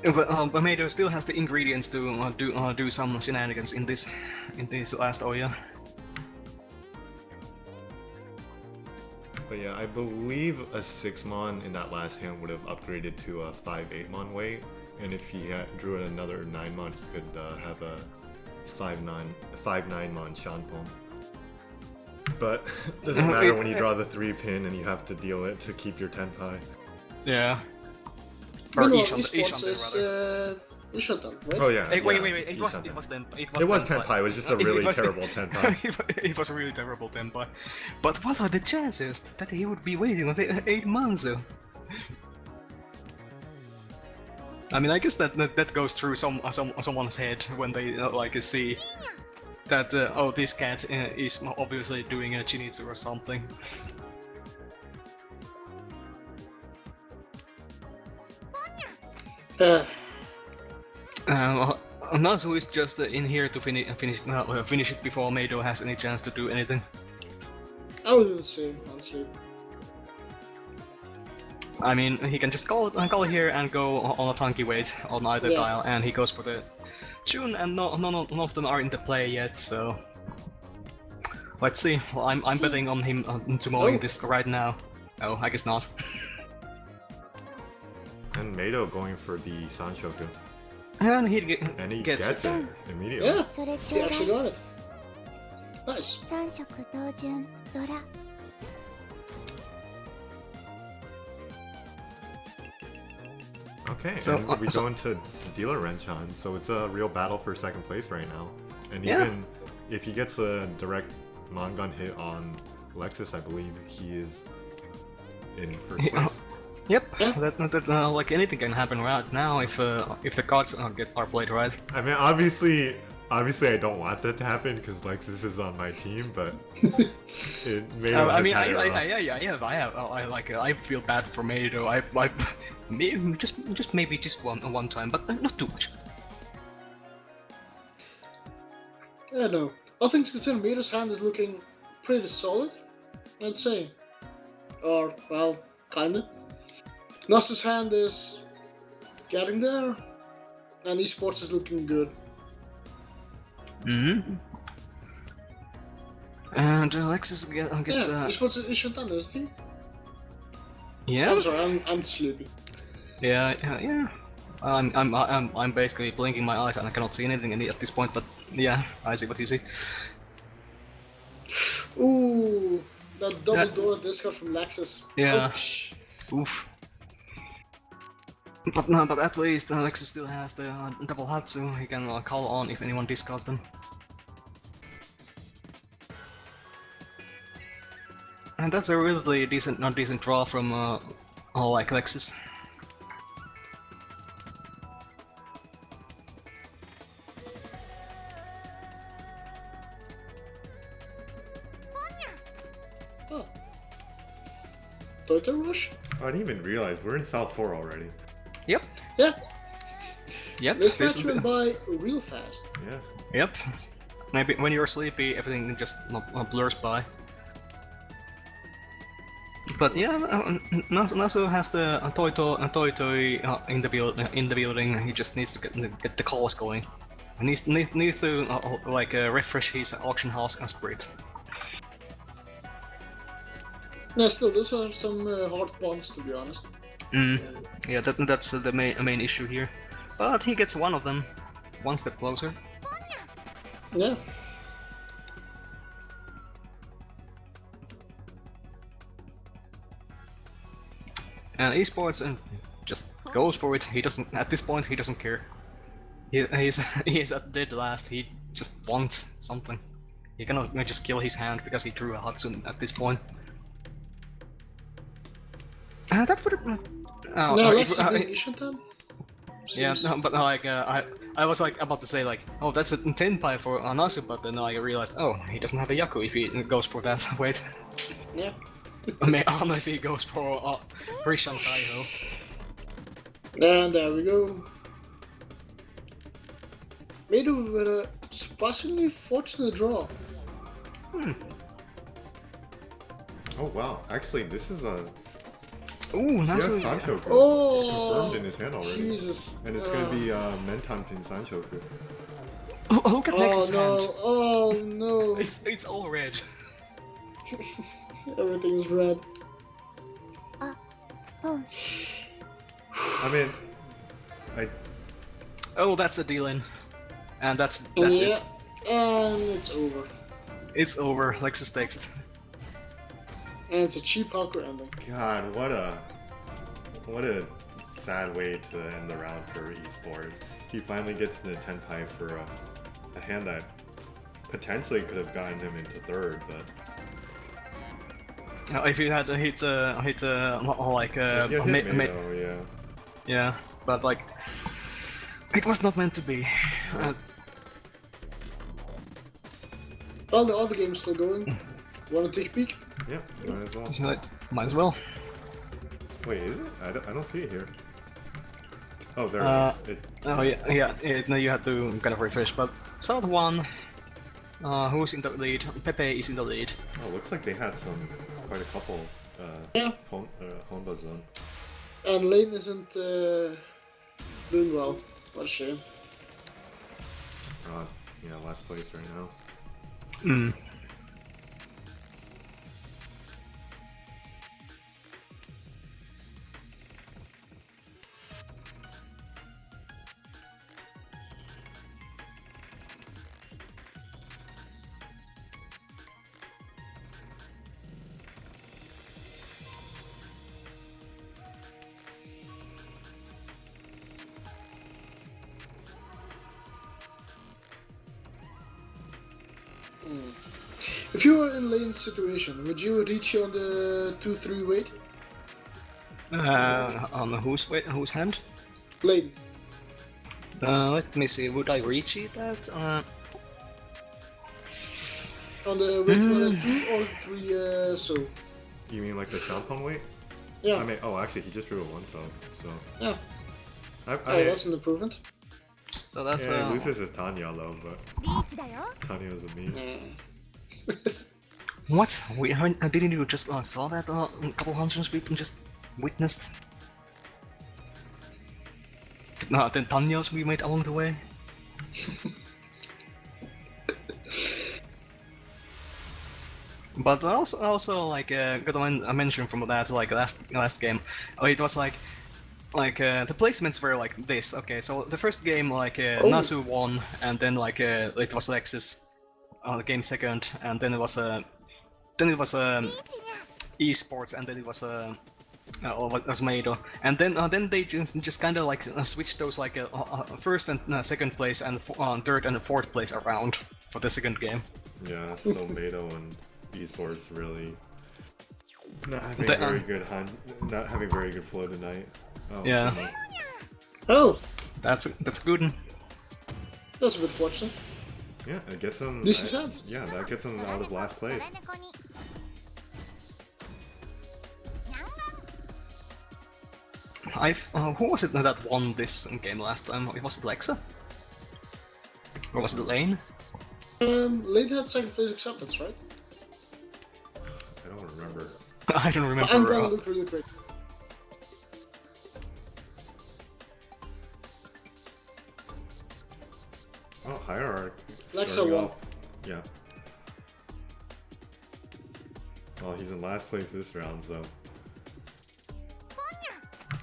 But Meido still has the ingredients to do some shenanigans in this last Oya. But yeah, I believe a 6-mon in that last hand would have upgraded to a 5-8-mon weight, and if he drew another 9-mon, he could have a 5-9-mon Shanpon. But it doesn't matter when you draw the 3-pin and you have to deal it to keep your Tenpai. Yeah. Or Meanwhile, each on the eSports rather. is Ishotan, right? Oh yeah. Hey, wait, yeah, it was Tenpai. It was just a really terrible Tenpai. It was a really terrible Tenpai. But what are the chances that he would be waiting on the 8 months? I mean, I guess that goes through someone's head when they like see that oh, this cat is obviously doing a Chinitsu or something. Nasu is just in here to finish it before Meido has any chance to do anything. I would do the same, honestly. I mean, he can just call here and go on a tanky weight on either Yeah. dial, and he goes for the tune, and none of them are into play yet, so let's see. Well, I'm betting on him tomorrow Oh. this right now. Oh, I guess not. And Meido going for the Sanshoku. And he And he gets gets it. it immediately. Yeah, それ he ちょうだ actually い got it. Nice. 三色同順ドラ Okay, So, and we go into Dealer Renchan, so it's a real battle for second place right now. And Yeah. even if he gets a direct Mongun hit on Lexus, I believe he is in first Yeah. place. Yep, Yeah. that like anything can happen right now if the cards are played right. I mean, obviously I don't want that to happen because Lexus is on my team, but it Meido I has mean, had it rough. I feel bad for Meido. Maybe just one time, but not too much. Yeah, no. All things considered, Meido's hand is looking pretty solid, I'd say. Or, well, kinda. Nasu's hand is getting there, and esports is looking good. Mm-hmm. And Alexis gets Yeah, esports is Shantan, isn't he? yeah. I'm sorry, I'm sleepy. Yeah. I'm basically blinking my eyes and I cannot see anything at this point. But yeah, I see what you see. Ooh, that double door discard from Lexus. Yeah. Ouch. Oof. But no, but at least Alexis still has the double hat, so he can call on if anyone discards them. And that's a really decent, not decent draw from like Alexis. Oh. Photo rush? Oh, I didn't even realize we're in South 4 already. Yep. Yeah. Yep. This match went by real fast. Yes. Yep. Maybe when you're sleepy, everything just blurs by. But yeah, Nasu has the toy in the building. He just needs to get the calls going. He needs to refresh his auction house spirit. No, still, those are some hard bonds, to be honest. Yeah, that's the main issue here. But he gets one of them, one step closer. Yeah. And esports just goes for it. He doesn't. At this point, he doesn't care. He's at dead last. He just wants something. He cannot just kill his hand because he drew a Hatsune at this point. That would. No, let's see Shantan. Yeah, no, but I was like about to say like, oh, that's a Tenpai for Anasu, but then I realized, oh, he doesn't have a Yaku if he goes for that. Wait. Yeah. I mean, unless he goes for Rishan Taiho. And there we go. Made it with a surprisingly fortunate draw. Oh wow, actually this is a... Ooh, He nice. has Sanshoku Oh, confirmed in his hand already. Jesus. And it's gonna be Mentanpin Sanshoku. Oh, look at Nexus no. hand. Oh no. It's all red. Everything's red. Boom. I mean, Oh, that's a deal in. And that's Yeah, it. and it's over. It's over. Lexus text. And it's a cheap hardcore ending. God, what a sad way to end the round for esports. He finally gets the Tenpai for a hand that potentially could have gotten him into third, but If you had hit like he had hit me though, yeah. yeah, but like it was not meant to be. Well, the other game's still going. Wanna take a peek? Yeah, might as well. Might as well. Wait, is it? I don't see it here. Oh, there it is. Oh yeah. No, you had to kind of refresh. But South 1, who's in the lead? Pepe is in the lead. Oh, looks like they had quite a couple Yeah. Honda zone. And Lane isn't doing well. What a shame. Yeah, last place right now. If you were in Lane's situation, would you reach on the 2-3 weight? On whose hand? Lane. Let me see. Would I reach it? That On the weight 2 or 3 so? You mean like the Shampoo weight? Yeah. I mean, oh, actually, he just drew a 1 sub, so. Yeah. I mean, that's an improvement. so that's yeah, he loses his Tanya though, but リーチだよ Tanya's a meme. what? Didn't you just saw that a couple hundred people just witnessed? The Tanyas we made along the way. But also like got a mention from that like last game. It was like the placements were like this. Okay, so the first game like Nasu won, and then like it was Lexus game second, and then it was esports, and then it was was Mado, and then they just kind of like switched those like first and second place and third and fourth place around for the second game. Yeah, so Mado and esports really not having not having very good flow tonight. Oh, yeah. Oh, That's good. that's a bit fortunate. Yeah, it gets them. Decent chance. Yeah, that gets them out of last place. Who was it that won this game last time? Was it Lexa? Or was it Lane? Lane had second place acceptance, right? I don't remember. I don't remember. I'm gonna look really quick. Oh, Hierarch. Lexa starting won. off. Yeah. Well, he's in last place this round, so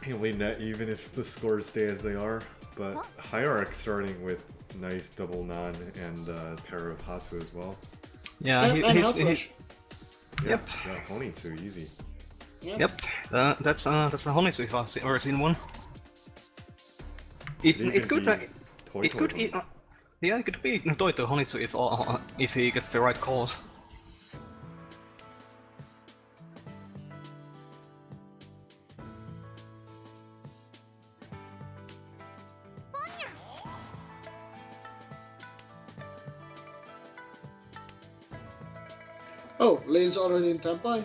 he'll lead net even if the scores stay as they are. But Hierarch starting with nice double non and pair of Hatsu as well. Yeah, And he's Outrush. Yeah, Yep. Yeah, Honitsu, easy. Yep. That's a Honitsu if I've ever seen one. It could it could yeah, it could be Toito Honitsu if he gets the right calls. Oh, Lane's already in Tempai.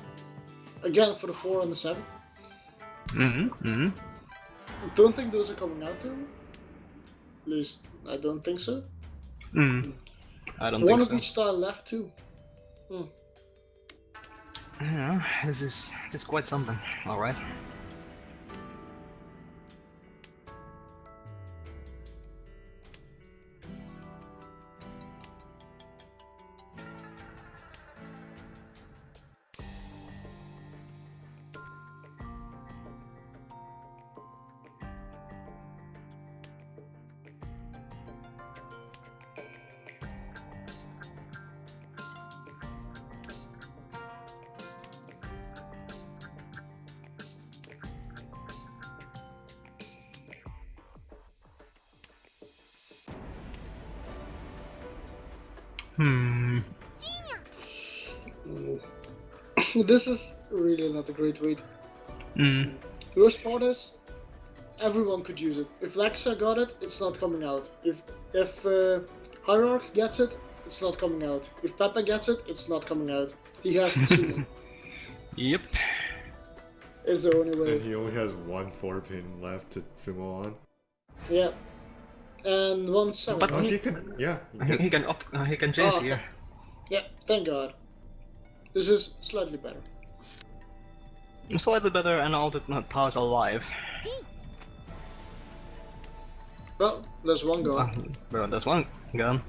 Again for the 4 and the 7. Don't think those are coming out though. At least, I don't think so. I don't One think of so. each style left too. Yeah, this is quite something. All right. This is really not a great read. Worst part is, everyone could use it. If Lexa got it, it's not coming out. If Hierarch gets it, it's not coming out. If Peppa gets it, it's not coming out. He has Tsuno. Yep. Is the only way. And he only has one 4-pin left to sumo on. Yeah. And 1 7. But Oh, he can, yeah. He can chase Oh, here. Yeah, thank God. This is slightly better. Slightly better, and all the powers are alive. Well, there's one gone. Well, there's one gun.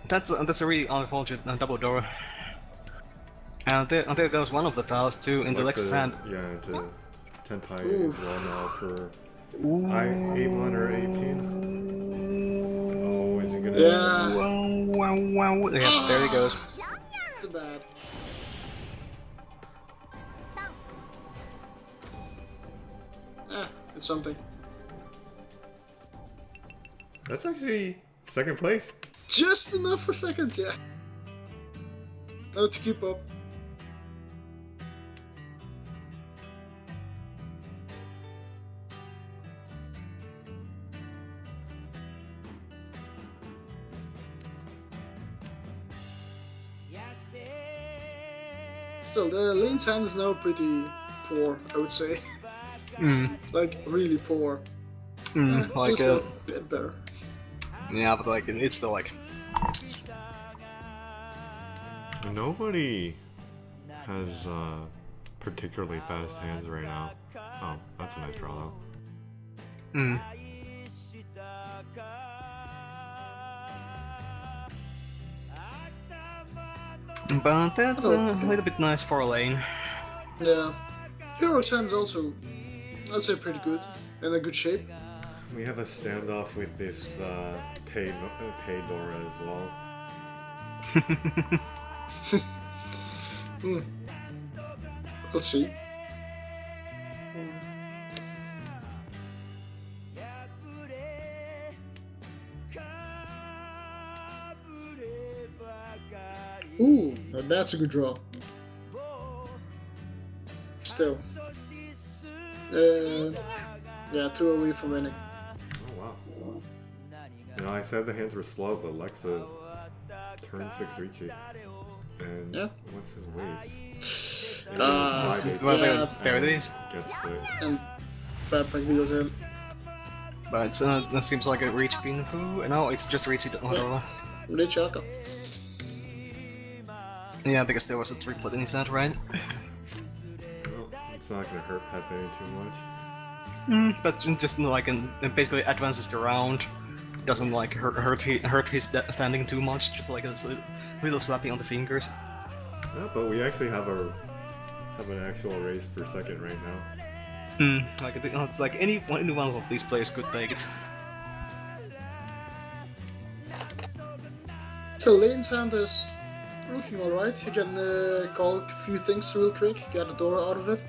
That's a really unfortunate double door. And there goes one of the tiles too into Lex's hand. Yeah, into Tenpai Ooh. as well now for 818. Oh, is he gonna? Yeah. Wow. Yeah, there he goes. Too bad. It's something. That's actually second place. Just enough for second, yeah. Now to keep up. Still, the lane's hand is now pretty poor, I would say. Like, really poor. Like just a bit better. yeah, but like it's still like Nobody has particularly fast hands right now. Oh, that's a nice draw though. But that's a Okay. little bit nice for a lane. Yeah. Hero's hand is also, I'd say, pretty good. In a good shape. We have a standoff with this Pay Dora as well. Hmm. We'll see. Ooh, now that's a good draw. Still. Yeah, 2 away from winning. Oh wow. You know, I said the hands were slow, but Lexa turn 6 Ricci. And Yeah. what's his weight? Well, Yeah. there it is. Gets split. And Backpack deals in. But that seems like a reach pin who? No, it's just reach it. Lichaka. Yeah, because there was a triplet in his hand, right? Well, it's not gonna hurt Pepe too much. That just like basically advances the round. Doesn't like hurt his standing too much. Just like a little slapping on the fingers. Yeah, but we actually have an actual race for second right now. Like any one of these players could take it. So Lane's hand is looking alright. You can call a few things real quick, get a door out of it.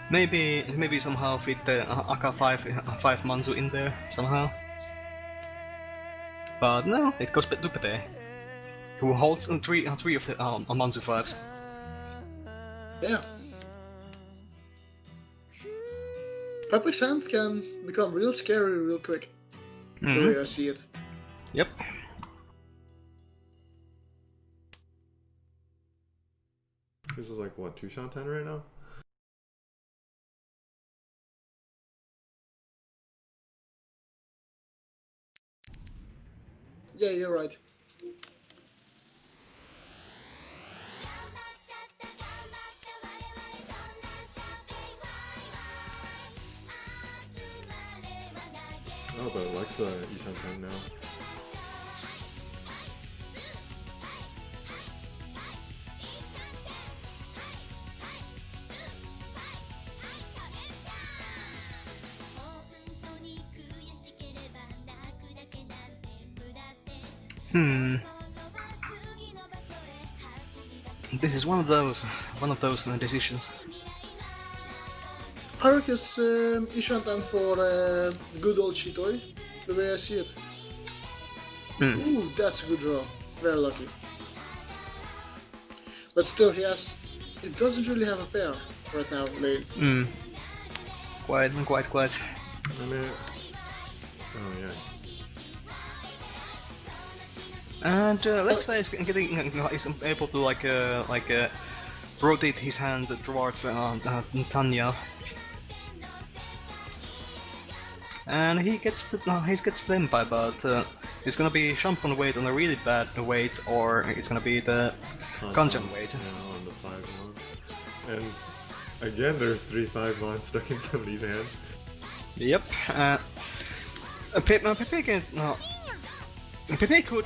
Maybe somehow fit the AK5 Manzu in there somehow. But no, it goes to Pepe, who holds three of the Manzu 5s. Yeah. Pepe's hand can become real scary real quick. The way I see it. Yep. This is like what, 2 Shantan right now? Yeah, you're right. Oh, but Alexa Ishantan now. This is one of those decisions. Pyric is Ishantan for good old Chitoi, the way I see it. Ooh, that's a good draw. Very lucky. But still, he doesn't really have a pair right now, Lane. Quite. I mean, oh yeah. And Lexa is able to rotate his hand towards Tanya, and he gets the Senpai, but it's gonna be Shampoo weight on a really bad weight, or it's gonna be the Kanchan weight. Yeah, on the 5 mon. And again, there's 3 5 mon stuck in somebody's hand. Yep. Pepe could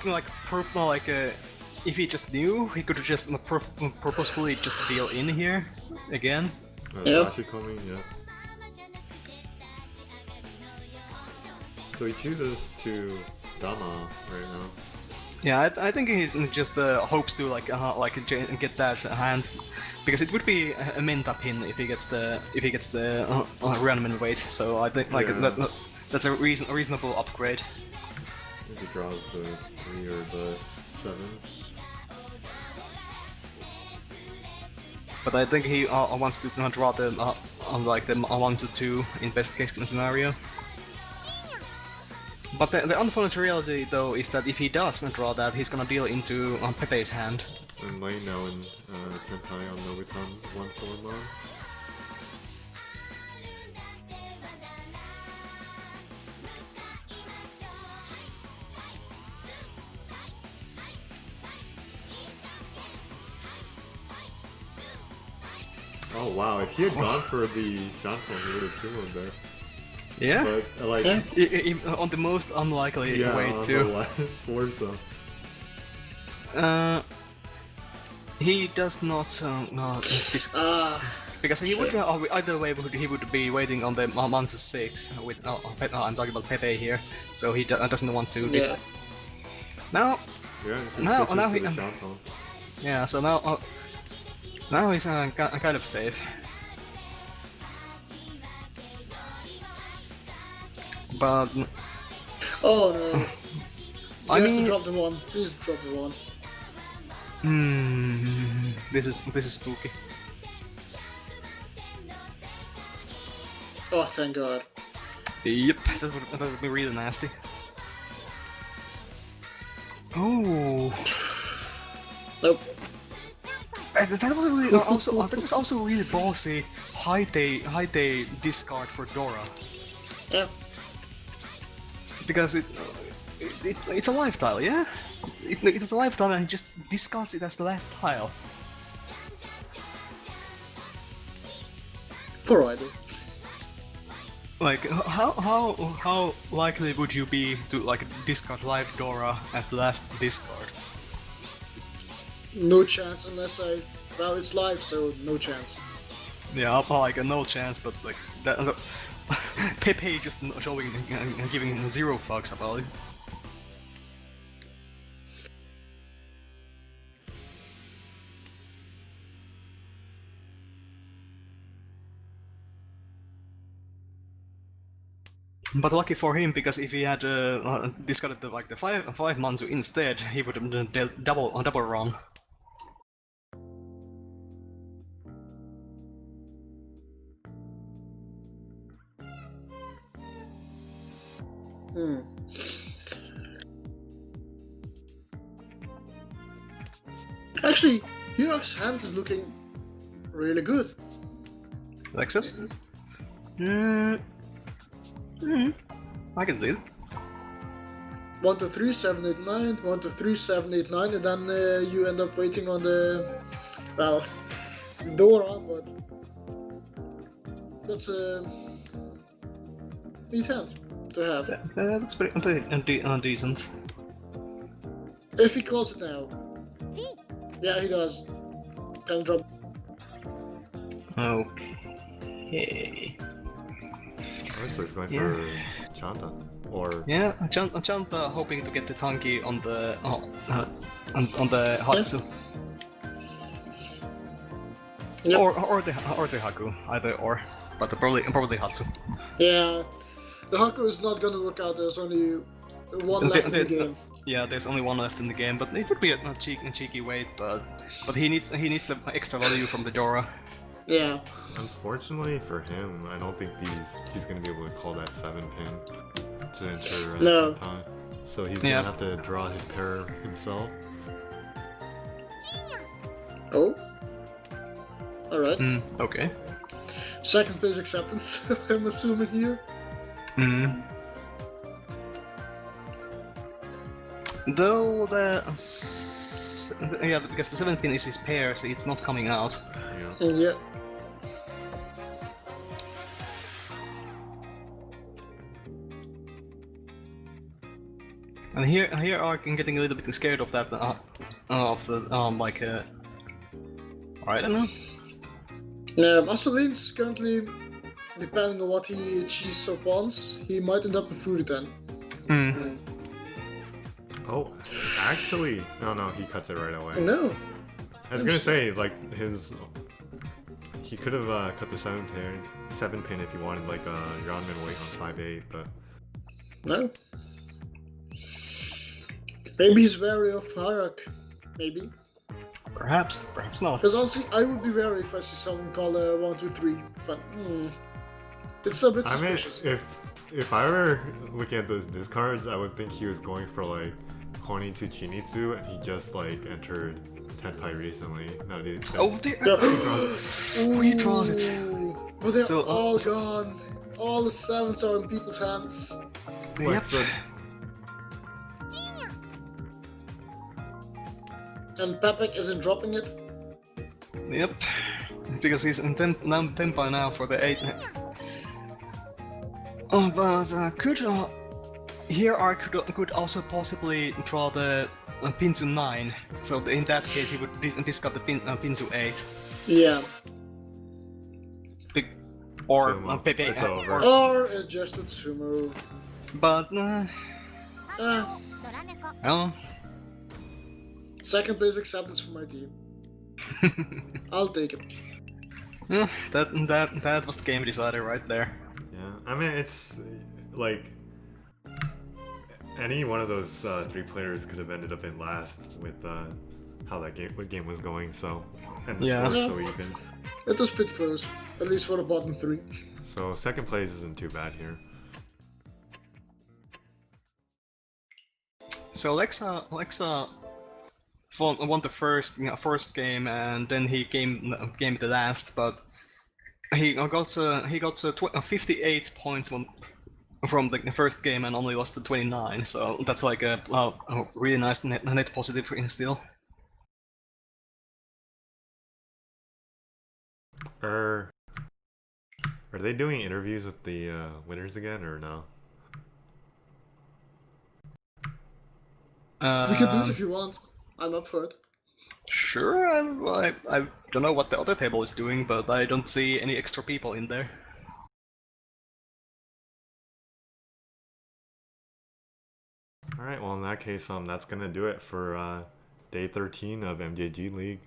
if he just knew, he could just purposefully just deal in here again. Yep. Sashi coming, yeah. So he chooses to Dama right now. Yeah, I think he just hopes to get that hand, because it would be a Menta pin if he gets the Ranman weight. So I think that's a reasonable upgrade. If he draws the 3 or the 7. But I think he wants to draw the 1 to 2 in best case scenario. But the unfortunate reality though is that if he does draw that, he's gonna deal into Pepe's hand. And Lane now in Tentai on Nobutan 1-4 mon. Oh wow, if he had gone for the Shantan, he would have 2-1 there. Yeah? But like, Yeah. On the most unlikely yeah, way on too. the last four, so He does not because he would either way he would be waiting on the Mansu 6 with I'm talking about Pepe here, so he doesn't want to. Yeah. Now, yeah, he Now- switches now to he- the Shanton. yeah, so now he's kind of safe. But Oh no. I You have mean, to drop the one. Please drop the one. this is spooky. Oh, thank God. Yep, that would be really nasty. Oh, Nope. that was really that was also really ballsy. High day discard for Dora Yeah. because it's a life tile, yeah. It's a life tile and he just discards it as the last tile. Poor Idol. Like how likely would you be to like discard live Dora at the last discard? No chance unless I. Well, it's live, so no chance. Yeah, like no chance, but like that. Pepe just showing and giving zero fucks about it. But lucky for him, because if he had discarded the five Manzu instead, he would have done double run. Hmm. Actually, Hirok's hand is looking really good. Lexus? I can see it. 1 to 3, 7, 8, 9, 1 to 3, 7, 8, 9, and then you end up waiting on the. Well, Dora, but. That's a. neat hand to have. That's pretty decent. If he calls it now. Yeah, he does. Can drop. Okay. So he's going Yeah. for Chanta, or Yeah, Chanta hoping to get the Tanki on the on the Hatsu. Yep. Or the Haku, either or, but probably Hatsu. Yeah. The Haku is not gonna work out, there's only one left in the game. Yeah, there's only one left in the game, but it would be a cheeky wait, but he needs the extra value from the Dora. Yeah. unfortunately for him, I don't think he's gonna be able to call that 7-pin to enter No. time. So he's Yeah. gonna have to draw his pair himself. Oh. Alright. Okay. Second place acceptance, I'm assuming here. Though yeah, because the 7-pin is his pair, so it's not coming out. Yeah. Yeah. And here I'm getting a little bit scared of that, of the like I don't know. Marcelin's currently, depending on what he achieves or wants, he might end up in Furitan. Oh, actually, no, he cuts it right away. No. I was gonna say, like, he could have cut the 7-pin if he wanted, like, Groundman weight on 5-8, but... No. Maybe he's wary of Harak. Maybe. Perhaps not. Because honestly, I would be wary if I see someone call 1, 2, 3. But, it's a bit I mean, suspicious. if I were looking at those discards, I would think he was going for, like, Honitsu Chinitsu, and he just, like, entered Tenpai recently. No, dude. Oh, there! He draws it. Ooh. But they're So, all gone. All the 7s are in people's hands. Yep. So, And Pepek isn't dropping it. Yep. Because he's in Tenpai now for the 8. But could here I could also possibly draw the Pinsu 9. So in that case, he would discard the Pinsu 8. Yeah. Or Sumo. Pepe. It's over. Or adjusted sumo. But well, Second place acceptance for my team. I'll take it. yeah, that was the game decider right there. Yeah, I mean, it's like any one of those three players could have ended up in last with how that game was going. So, and the Yeah. score was so even. It was pretty close, at least for the bottom three. So second place isn't too bad here. So Lexa won the first game, and then he came the last, but he got 58 points from the first game and only lost to 29. So that's like a really nice net positive for him still. Are they doing interviews with the winners again or no? We can do it if you want. I'm up for it. Sure, I don't know what the other table is doing, but I don't see any extra people in there. Alright, well in that case, that's gonna do it for day 13 of MJG League.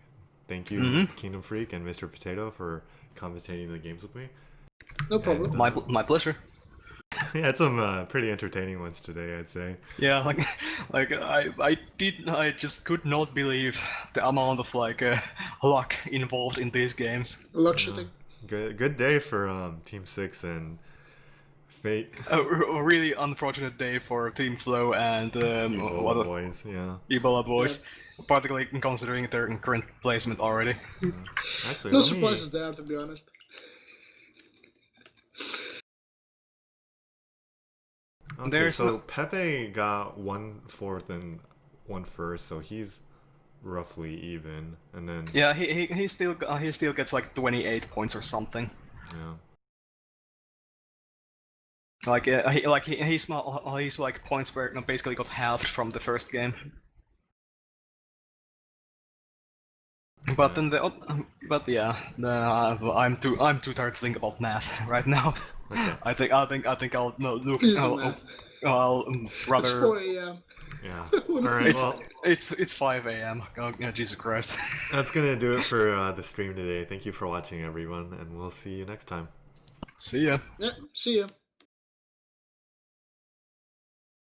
Thank you, Kingdom Freak and Mr. Potato, for commentating the games with me. No problem. And, My pleasure. we had some pretty entertaining ones today, I'd say. Yeah, I just could not believe the amount of luck involved in these games. Luck shooting. Good day for Team 6 and Fate. A really unfortunate day for Team Flow and Ebola boys, yeah. Ebola boys, particularly considering their current placement already. Actually, No let me- surprises there, to be honest. Okay, There's so no- Pepe got 1/4 and 1/1, so he's roughly even, and then Yeah, he still gets like 28 points or something. yeah. His like points were basically got halved from the first game. But then I'm too tired to think about math right now. Okay. I think I'll no look. Please do math. I'll It's rather. 4 a.m. Yeah. What All is right. it? Well, It's 5 a.m. Oh, yeah, Jesus Christ. that's gonna do it for the stream today. Thank you for watching, everyone, and we'll see you next time. See ya. Yeah, see ya.